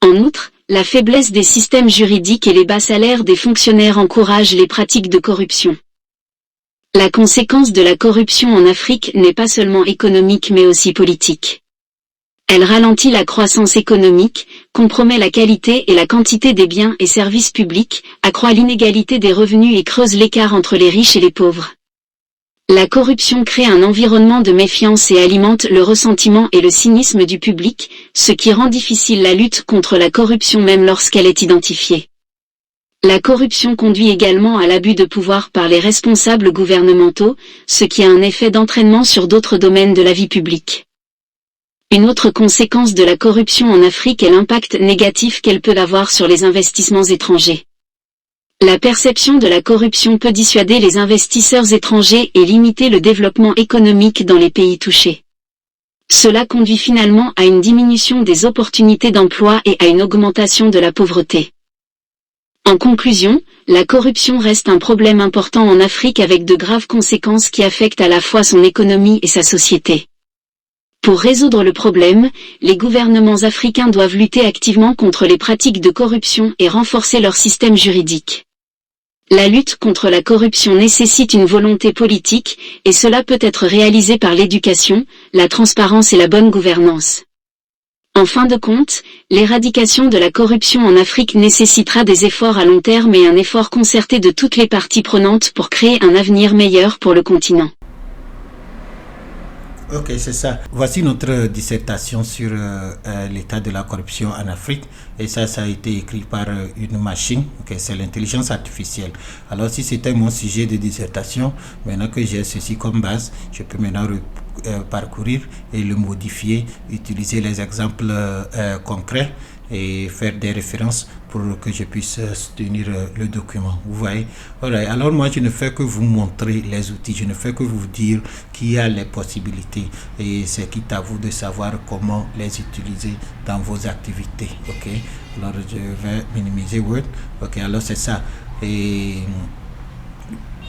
En outre, la faiblesse des systèmes juridiques et les bas salaires des fonctionnaires encouragent les pratiques de corruption. La conséquence de la corruption en Afrique n'est pas seulement économique mais aussi politique. Elle ralentit la croissance économique, compromet la qualité et la quantité des biens et services publics, accroît l'inégalité des revenus et creuse l'écart entre les riches et les pauvres. La corruption crée un environnement de méfiance et alimente le ressentiment et le cynisme du public, ce qui rend difficile la lutte contre la corruption même lorsqu'elle est identifiée. La corruption conduit également à l'abus de pouvoir par les responsables gouvernementaux, ce qui a un effet d'entraînement sur d'autres domaines de la vie publique. Une autre conséquence de la corruption en Afrique est l'impact négatif qu'elle peut avoir sur les investissements étrangers. La perception de la corruption peut dissuader les investisseurs étrangers et limiter le développement économique dans les pays touchés. Cela conduit finalement à une diminution des opportunités d'emploi et à une augmentation de la pauvreté. En conclusion, la corruption reste un problème important en Afrique avec de graves conséquences qui affectent à la fois son économie et sa société. Pour résoudre le problème, les gouvernements africains doivent lutter activement contre les pratiques de corruption et renforcer leur système juridique. La lutte contre la corruption nécessite une volonté politique, et cela peut être réalisé par l'éducation, la transparence et la bonne gouvernance. En fin de compte, l'éradication de la corruption en Afrique nécessitera des efforts à long terme et un effort concerté de toutes les parties prenantes pour créer un avenir meilleur pour le continent. Ok, c'est ça. Voici notre dissertation sur l'état de la corruption en Afrique. Et ça a été écrit par une machine. Okay, c'est l'intelligence artificielle. Alors, si c'était mon sujet de dissertation, maintenant que j'ai ceci comme base, je peux maintenant parcourir et le modifier, utiliser les exemples concrets et faire des références pour que je puisse soutenir le document. Vous voyez. Voilà. Alors moi, je ne fais que vous montrer les outils, je ne fais que vous dire qu'il y a les possibilités et c'est quitte à vous de savoir comment les utiliser dans vos activités. Ok. Alors je vais minimiser Word. Ok. Alors c'est ça. Et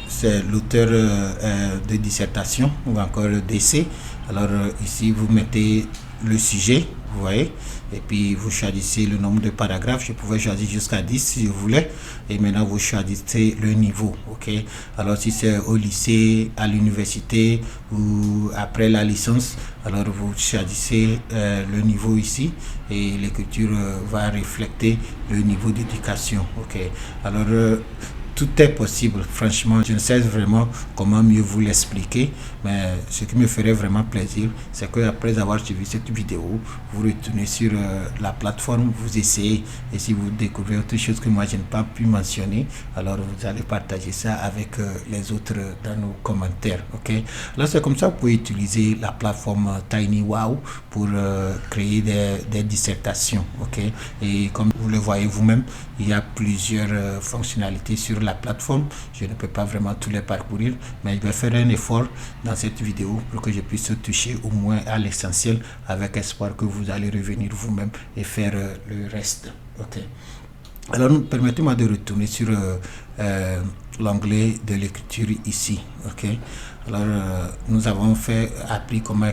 c'est l'auteur de dissertation ou encore d'essai. Alors ici vous mettez le sujet, vous voyez, et puis vous choisissez le nombre de paragraphes. Je pouvais choisir jusqu'à 10 si je voulais, et maintenant vous choisissez le niveau. Ok. Alors si c'est au lycée, à l'université ou après la licence, alors vous choisissez le niveau ici et l'écriture va refléter le niveau d'éducation. Ok. Alors tout est possible, franchement, je ne sais vraiment comment mieux vous l'expliquer, mais ce qui me ferait vraiment plaisir, c'est qu'après avoir suivi cette vidéo, vous retournez sur la plateforme, vous essayez, et si vous découvrez autre chose que moi je n'ai pas pu mentionner, alors vous allez partager ça avec les autres dans nos commentaires, ok? Alors c'est comme ça que vous pouvez utiliser la plateforme TinyWow pour créer des dissertations, ok? Et comme vous le voyez vous-même, il y a plusieurs fonctionnalités sur la plateforme. Je ne peux pas vraiment tous les parcourir, mais je vais faire un effort dans cette vidéo pour que je puisse toucher au moins à l'essentiel, avec espoir que vous allez revenir vous-même et faire le reste. Ok. Alors permettez-moi de retourner sur l'onglet de l'écriture ici. Ok. Alors nous avons appris comment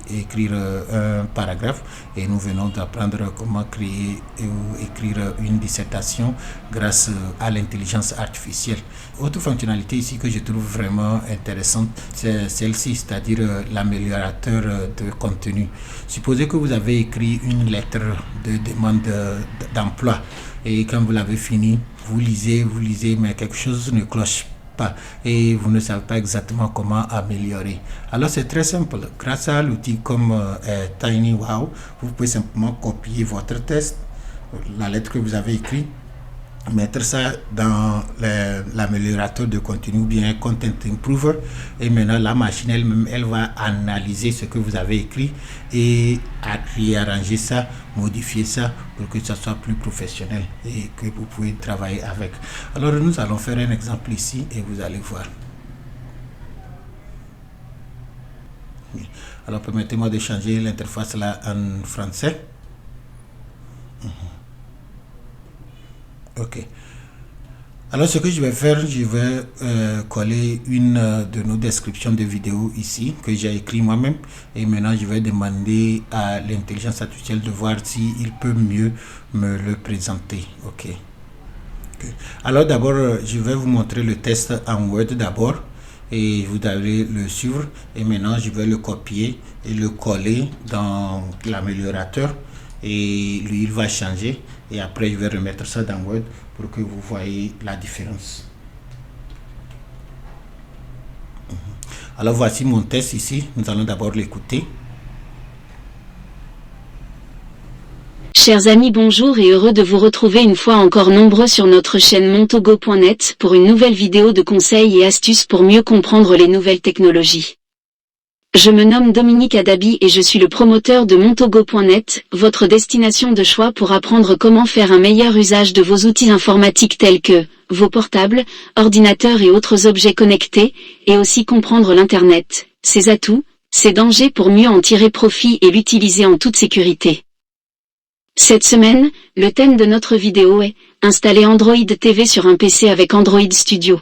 écrire un paragraphe et nous venons d'apprendre comment créer ou écrire une dissertation grâce à l'intelligence artificielle. Autre fonctionnalité ici que je trouve vraiment intéressante, c'est celle-ci, c'est-à-dire l'améliorateur de contenu. Supposez que vous avez écrit une lettre de demande d'emploi et quand vous l'avez fini, vous lisez, mais quelque chose ne cloche pas et vous ne savez pas exactement comment améliorer. Alors c'est très simple, grâce à l'outil comme TinyWow, vous pouvez simplement copier votre texte, la lettre que vous avez écrite, mettre ça dans l'améliorateur de contenu ou bien Content Improver, et maintenant la machine elle-même elle va analyser ce que vous avez écrit et réarranger ça, modifier ça pour que ça soit plus professionnel et que vous pouvez travailler avec. Alors nous allons faire un exemple ici et vous allez voir. Alors permettez-moi de changer l'interface là en français. Ok. Alors ce que je vais faire, je vais coller une de nos descriptions de vidéos ici que j'ai écrit moi-même et maintenant je vais demander à l'intelligence artificielle de voir si il peut mieux me le présenter. Ok. Alors d'abord je vais vous montrer le test en Word d'abord et vous allez le suivre et maintenant je vais le copier et le coller dans l'améliorateur et lui il va changer et après je vais remettre ça dans Word pour que vous voyez la différence. Alors voici mon test ici, nous allons d'abord l'écouter. Chers amis, bonjour et heureux de vous retrouver une fois encore nombreux sur notre chaîne montogo.net pour une nouvelle vidéo de conseils et astuces pour mieux comprendre les nouvelles technologies. Je me nomme Dominique Adabi et je suis le promoteur de montogo.net, votre destination de choix pour apprendre comment faire un meilleur usage de vos outils informatiques tels que vos portables, ordinateurs et autres objets connectés, et aussi comprendre l'Internet, ses atouts, ses dangers pour mieux en tirer profit et l'utiliser en toute sécurité. Cette semaine, le thème de notre vidéo est « Installer Android TV sur un PC avec Android Studio ».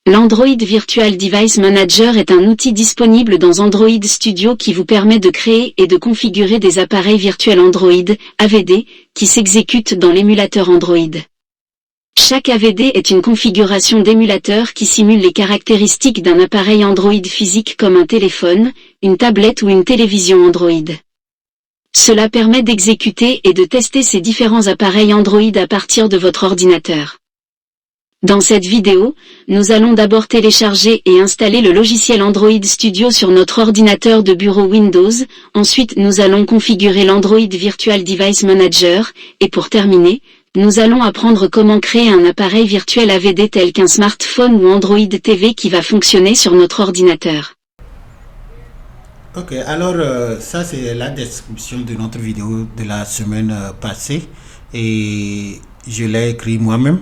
L'Android Virtual Device Manager est un outil disponible dans Android Studio qui vous permet de créer et de configurer des appareils virtuels Android, AVD, qui s'exécutent dans l'émulateur Android. Chaque AVD est une configuration d'émulateur qui simule les caractéristiques d'un appareil Android physique comme un téléphone, une tablette ou une télévision Android. Cela permet d'exécuter et de tester ces différents appareils Android à partir de votre ordinateur. Dans cette vidéo, nous allons d'abord télécharger et installer le logiciel Android Studio sur notre ordinateur de bureau Windows, ensuite nous allons configurer l'Android Virtual Device Manager, et pour terminer, nous allons apprendre comment créer un appareil virtuel AVD tel qu'un smartphone ou Android TV qui va fonctionner sur notre ordinateur. Ok, alors ça c'est la description de notre vidéo de la semaine passée et je l'ai écrit moi-même.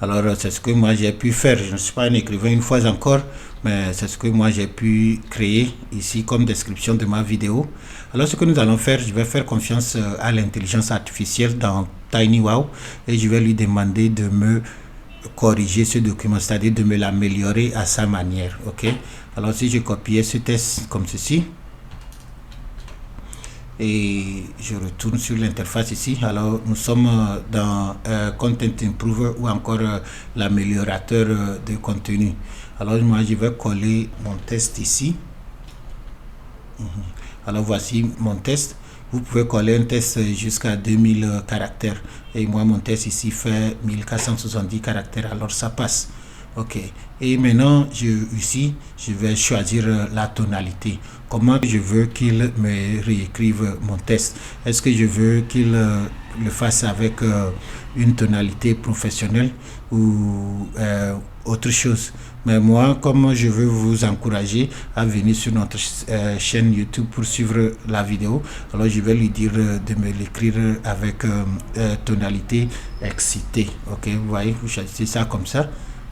Alors, c'est ce que moi j'ai pu faire. Je ne suis pas un écrivain une fois encore, mais c'est ce que moi j'ai pu créer ici comme description de ma vidéo. Alors, ce que nous allons faire, je vais faire confiance à l'intelligence artificielle dans TinyWow et je vais lui demander de me corriger ce document, c'est-à-dire de me l'améliorer à sa manière. Ok. Alors, si je copiais ce test comme ceci, et je retourne sur l'interface ici. Alors nous sommes dans Content Improver ou encore l'améliorateur de contenu. Alors moi je vais coller mon test ici. Alors voici mon test. Vous pouvez coller un test jusqu'à 2000 caractères et moi mon test ici fait 1470 caractères, alors ça passe. Ok, et maintenant ici je vais choisir la tonalité. Comment je veux qu'il me réécrive mon test? Est-ce que je veux qu'il le fasse avec une tonalité professionnelle ou autre chose? Mais moi, comme je veux vous encourager à venir sur notre chaîne YouTube pour suivre la vidéo, alors je vais lui dire de me l'écrire avec tonalité excitée. Ok, vous voyez, vous choisissez ça comme ça.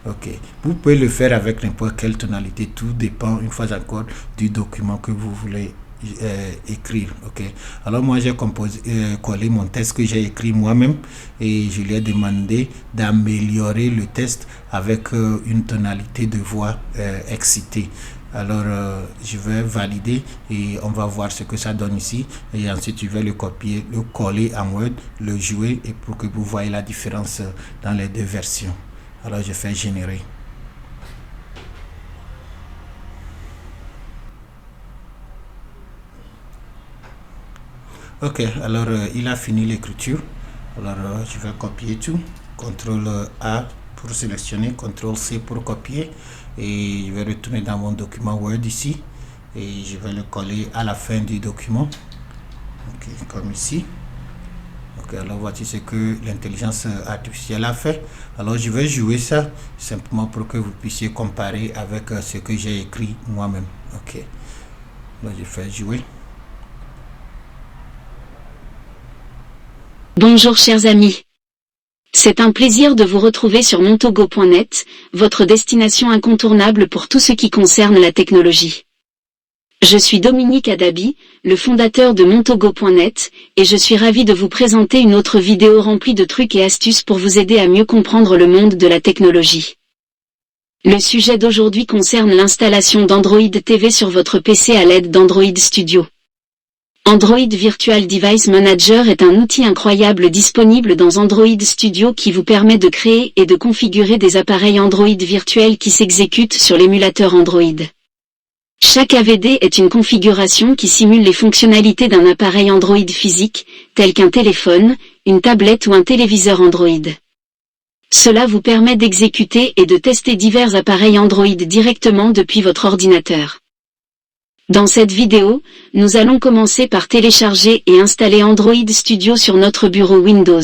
Ok, vous pouvez le faire avec n'importe quelle tonalité, tout dépend une fois encore du document que vous voulez écrire. Ok, alors moi j'ai collé mon test que j'ai écrit moi-même et je lui ai demandé d'améliorer le test avec une tonalité de voix excitée. Alors je vais valider et on va voir ce que ça donne ici et ensuite je vais le copier, le coller en Word, le jouer et pour que vous voyez la différence dans les deux versions. Alors je fais générer. Ok, alors il a fini l'écriture. Alors je vais copier tout. CTRL A pour sélectionner, CTRL C pour copier. Et je vais retourner dans mon document Word ici. Et je vais le coller à la fin du document. Ok, comme ici. Ok, alors voici ce que l'intelligence artificielle a fait. Alors je vais jouer ça simplement pour que vous puissiez comparer avec ce que j'ai écrit moi-même. Ok, donc je fais jouer. Bonjour chers amis. C'est un plaisir de vous retrouver sur montogo.net, votre destination incontournable pour tout ce qui concerne la technologie. Je suis Dominique Adabi, le fondateur de montogo.net, et je suis ravi de vous présenter une autre vidéo remplie de trucs et astuces pour vous aider à mieux comprendre le monde de la technologie. Le sujet d'aujourd'hui concerne l'installation d'Android TV sur votre PC à l'aide d'Android Studio. Android Virtual Device Manager est un outil incroyable disponible dans Android Studio qui vous permet de créer et de configurer des appareils Android virtuels qui s'exécutent sur l'émulateur Android. Chaque AVD est une configuration qui simule les fonctionnalités d'un appareil Android physique, tel qu'un téléphone, une tablette ou un téléviseur Android. Cela vous permet d'exécuter et de tester divers appareils Android directement depuis votre ordinateur. Dans cette vidéo, nous allons commencer par télécharger et installer Android Studio sur notre bureau Windows.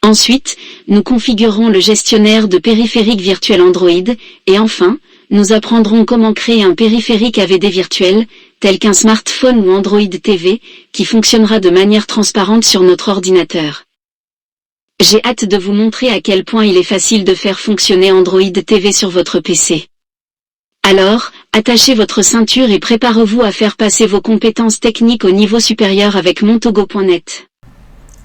Ensuite, nous configurerons le gestionnaire de périphériques virtuels Android, et enfin, nous apprendrons comment créer un périphérique AVD virtuel, tel qu'un smartphone ou Android TV, qui fonctionnera de manière transparente sur notre ordinateur. J'ai hâte de vous montrer à quel point il est facile de faire fonctionner Android TV sur votre PC. Alors, attachez votre ceinture et préparez-vous à faire passer vos compétences techniques au niveau supérieur avec montogo.net.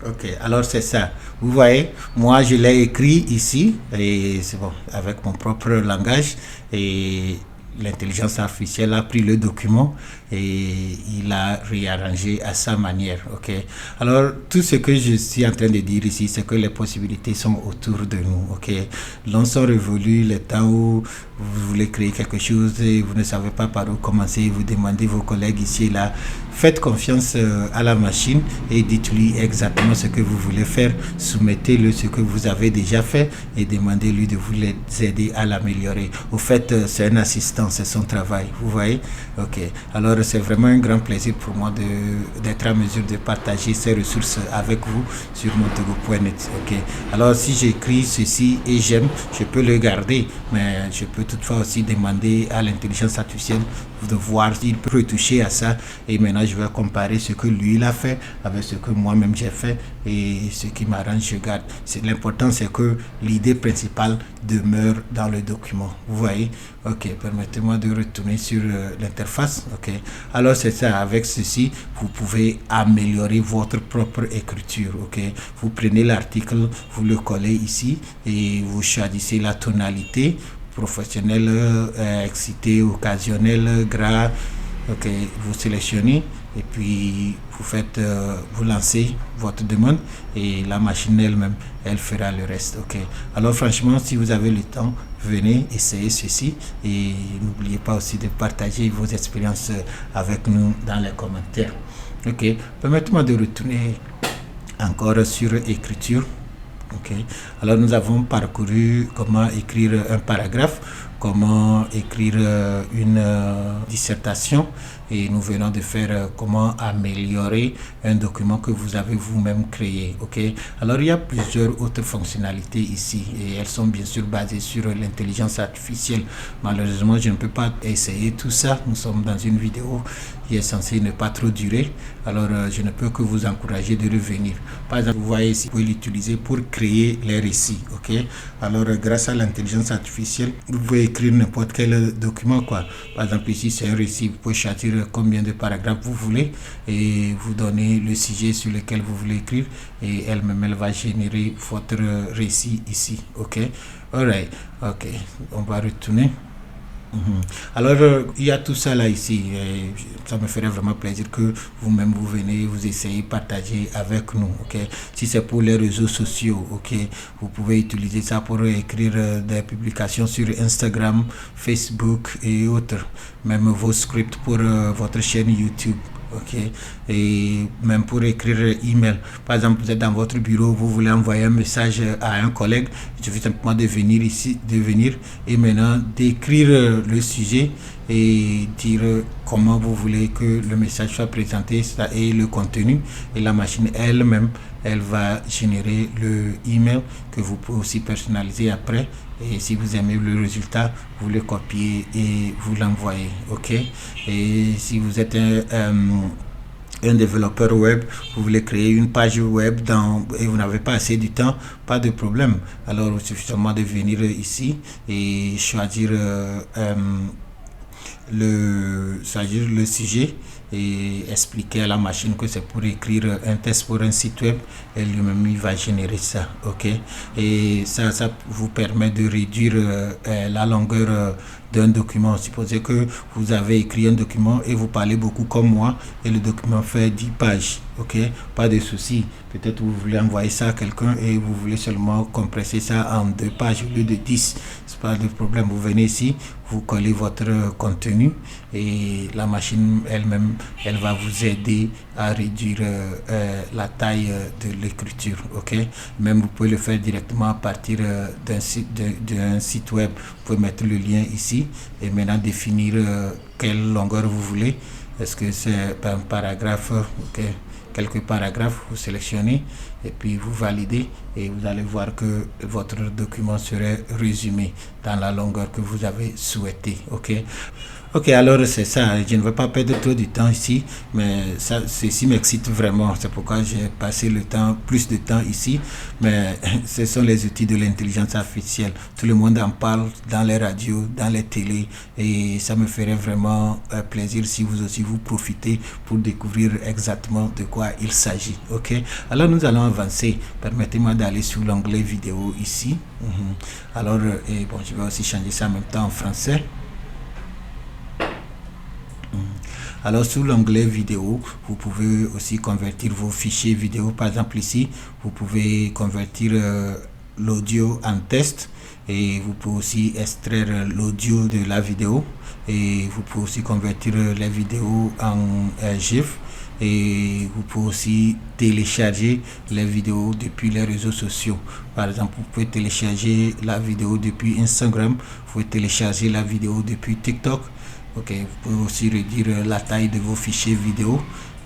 Ok, alors c'est ça. Vous voyez, moi je l'ai écrit ici, et c'est bon, avec mon propre langage, et l'intelligence artificielle a pris le document et il a réarrangé à sa manière. Ok. Alors tout ce que je suis en train de dire ici, c'est que les possibilités sont autour de nous. Ok. L'on sont révolus les temps où vous voulez créer quelque chose et vous ne savez pas par où commencer, vous demandez vos collègues ici et là. Faites confiance à la machine et dites-lui exactement ce que vous voulez faire. Soumettez-le ce que vous avez déjà fait et demandez-lui de vous aider à l'améliorer. Au fait, c'est un assistant, c'est son travail. Vous voyez? Ok. Alors, c'est vraiment un grand plaisir pour moi d'être en mesure de partager ces ressources avec vous sur montogo.net. Ok. Alors, si j'écris ceci et j'aime, je peux le garder, mais je peux toutefois aussi demander à l'intelligence artificielle de voir s'il peut retoucher à ça et maintenant je vais comparer ce que lui il a fait avec ce que moi-même j'ai fait et ce qui m'arrange, je garde. L'important, c'est que l'idée principale demeure dans le document. Vous voyez? Ok, permettez-moi de retourner sur l'interface. Ok, alors c'est ça, avec ceci, vous pouvez améliorer votre propre écriture. Ok, vous prenez l'article, vous le collez ici et vous choisissez la tonalité professionnel, excité, occasionnel, gras. Ok, vous sélectionnez et puis vous faites, vous lancez votre demande et la machine elle-même, elle fera le reste. Ok. Alors franchement, si vous avez le temps, venez essayer ceci et n'oubliez pas aussi de partager vos expériences avec nous dans les commentaires. Ok. Permettez-moi de retourner encore sur écriture. Ok. Alors nous avons parcouru comment écrire un paragraphe, comment écrire une dissertation et nous venons de faire comment améliorer un document que vous avez vous-même créé. Ok. Alors il y a plusieurs autres fonctionnalités ici et elles sont bien sûr basées sur l'intelligence artificielle. Malheureusement, je ne peux pas essayer tout ça. Nous sommes dans une vidéo qui est censée ne pas trop durer. Alors je ne peux que vous encourager de revenir. Par exemple, vous voyez ici, vous pouvez l'utiliser pour créer les récits. Ok. Alors grâce à l'intelligence artificielle, vous pouvez écrire n'importe quel document, quoi. Par exemple, ici c'est un récit, vous pouvez choisir combien de paragraphes vous voulez et vous donnez le sujet sur lequel vous voulez écrire et elle-même elle va générer votre récit ici. Ok. Alright. Ok, on va retourner. Alors il y a tout ça là ici et ça me ferait vraiment plaisir que vous-même vous venez, vous essayez, partager avec nous. Ok, si c'est pour les réseaux sociaux, ok, vous pouvez utiliser ça pour écrire des publications sur Instagram, Facebook et autres, même vos scripts pour votre chaîne YouTube. Ok, et même pour écrire email. Par exemple, vous êtes dans votre bureau, vous voulez envoyer un message à un collègue, il suffit simplement de venir ici, de venir et maintenant d'écrire le sujet et dire comment vous voulez que le message soit présenté et le contenu, et la machine elle-même elle va générer le email que vous pouvez aussi personnaliser après. Et si vous aimez le résultat, vous le copiez et vous l'envoyez. Ok. Et si vous êtes un développeur web, vous voulez créer une page web et vous n'avez pas assez de temps, pas de problème. Alors il suffit seulement de venir ici et choisir le sujet et expliquer à la machine que c'est pour écrire un test pour un site web et lui-même il va générer ça. Ok, et ça vous permet de réduire la longueur d'un document. Supposez que vous avez écrit un document et vous parlez beaucoup comme moi et le document fait 10 pages. Ok, pas de souci. Peut-être vous voulez envoyer ça à quelqu'un et vous voulez seulement compresser ça en 2 pages au lieu de 10. C'est pas de problème. Vous venez ici, vous collez votre contenu et la machine elle-même, elle va vous aider à réduire la taille de l'écriture. Ok, même vous pouvez le faire directement à partir d'un site web. Vous pouvez mettre le lien ici et maintenant définir quelle longueur vous voulez. Est-ce que c'est un paragraphe? Ok, quelques paragraphes, vous sélectionnez et puis vous validez et vous allez voir que votre document serait résumé dans la longueur que vous avez souhaité. Ok, alors c'est ça, je ne vais pas perdre trop de temps ici, mais ceci m'excite vraiment, c'est pourquoi j'ai passé plus de temps ici, mais ce sont les outils de l'intelligence artificielle, tout le monde en parle dans les radios, dans les télés, et ça me ferait vraiment plaisir si vous aussi vous profitez pour découvrir exactement de quoi il s'agit. Ok, alors nous allons avancer, permettez-moi d'aller sur l'onglet vidéo ici. Alors, je vais aussi changer ça en même temps en français. Alors sous l'onglet vidéo, vous pouvez aussi convertir vos fichiers vidéo. Par exemple ici, vous pouvez convertir l'audio en texte et vous pouvez aussi extraire l'audio de la vidéo et vous pouvez aussi convertir les vidéos en GIF et vous pouvez aussi télécharger les vidéos depuis les réseaux sociaux. Par exemple, vous pouvez télécharger la vidéo depuis Instagram, vous pouvez télécharger la vidéo depuis TikTok. Ok, vous pouvez aussi réduire la taille de vos fichiers vidéo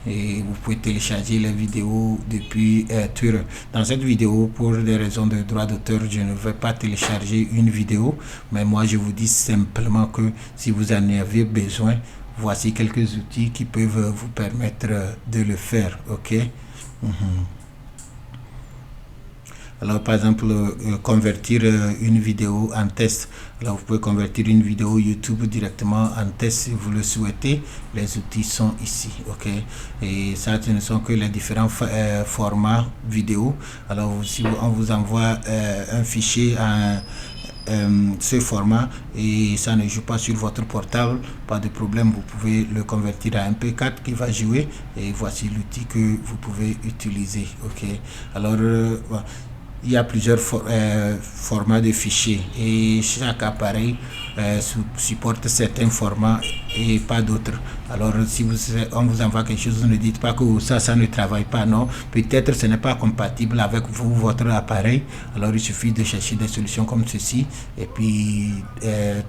et vous pouvez télécharger les vidéos depuis Twitter. Dans cette vidéo, pour des raisons de droit d'auteur, je ne vais pas télécharger une vidéo, mais moi je vous dis simplement que si vous en avez besoin, voici quelques outils qui peuvent vous permettre de le faire. Ok. Alors par exemple, convertir une vidéo en test. Alors vous pouvez convertir une vidéo YouTube directement en test si vous le souhaitez. Les outils sont ici, ok. Et ça, ce ne sont que les différents formats vidéo. Alors si on vous envoie un fichier en ce format et ça ne joue pas sur votre portable, pas de problème, vous pouvez le convertir à MP4 qui va jouer et voici l'outil que vous pouvez utiliser, ok. Alors il y a plusieurs formats de fichiers et chaque appareil supporte certains formats et pas d'autres. Alors si on vous envoie quelque chose, ne dites pas que ça ne travaille pas, non. Peut-être ce n'est pas compatible avec votre appareil. Alors il suffit de chercher des solutions comme ceci et puis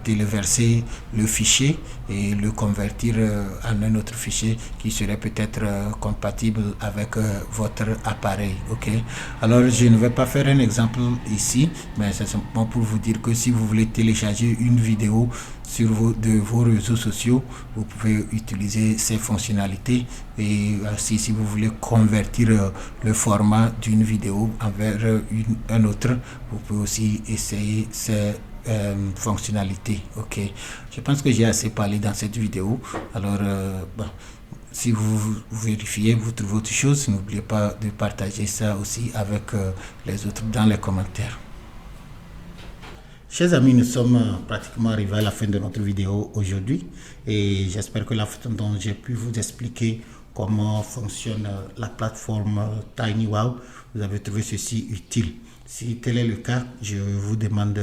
téléverser le fichier et le convertir en un autre fichier qui serait peut-être compatible avec votre appareil, ok. Alors je ne vais pas faire un exemple ici, mais c'est simplement pour vous dire que si vous voulez télécharger une vidéo sur vos réseaux sociaux, vous pouvez utiliser ces fonctionnalités. Et si vous voulez convertir le format d'une vidéo vers un autre, vous pouvez aussi essayer ces fonctionnalités, ok. Je pense que j'ai assez parlé dans cette vidéo. Alors si vous vérifiez, vous trouvez autre chose, n'oubliez pas de partager ça aussi avec les autres dans les commentaires. Chers amis, nous sommes pratiquement arrivés à la fin de notre vidéo aujourd'hui et j'espère que la façon dont j'ai pu vous expliquer comment fonctionne la plateforme TinyWow, vous avez trouvé ceci utile. Si tel est le cas, je vous demande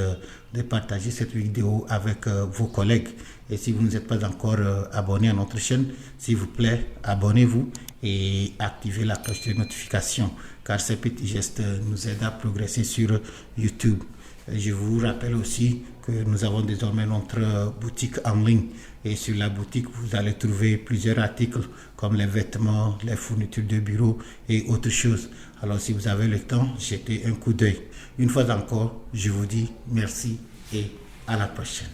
de partager cette vidéo avec vos collègues. Et si vous n'êtes pas encore abonné à notre chaîne, s'il vous plaît, abonnez-vous et activez la cloche de notification, car ces petits gestes nous aident à progresser sur YouTube. Je vous rappelle aussi que nous avons désormais notre boutique en ligne et sur la boutique vous allez trouver plusieurs articles comme les vêtements, les fournitures de bureau et autres choses. Alors si vous avez le temps, jetez un coup d'œil. Une fois encore, je vous dis merci et à la prochaine.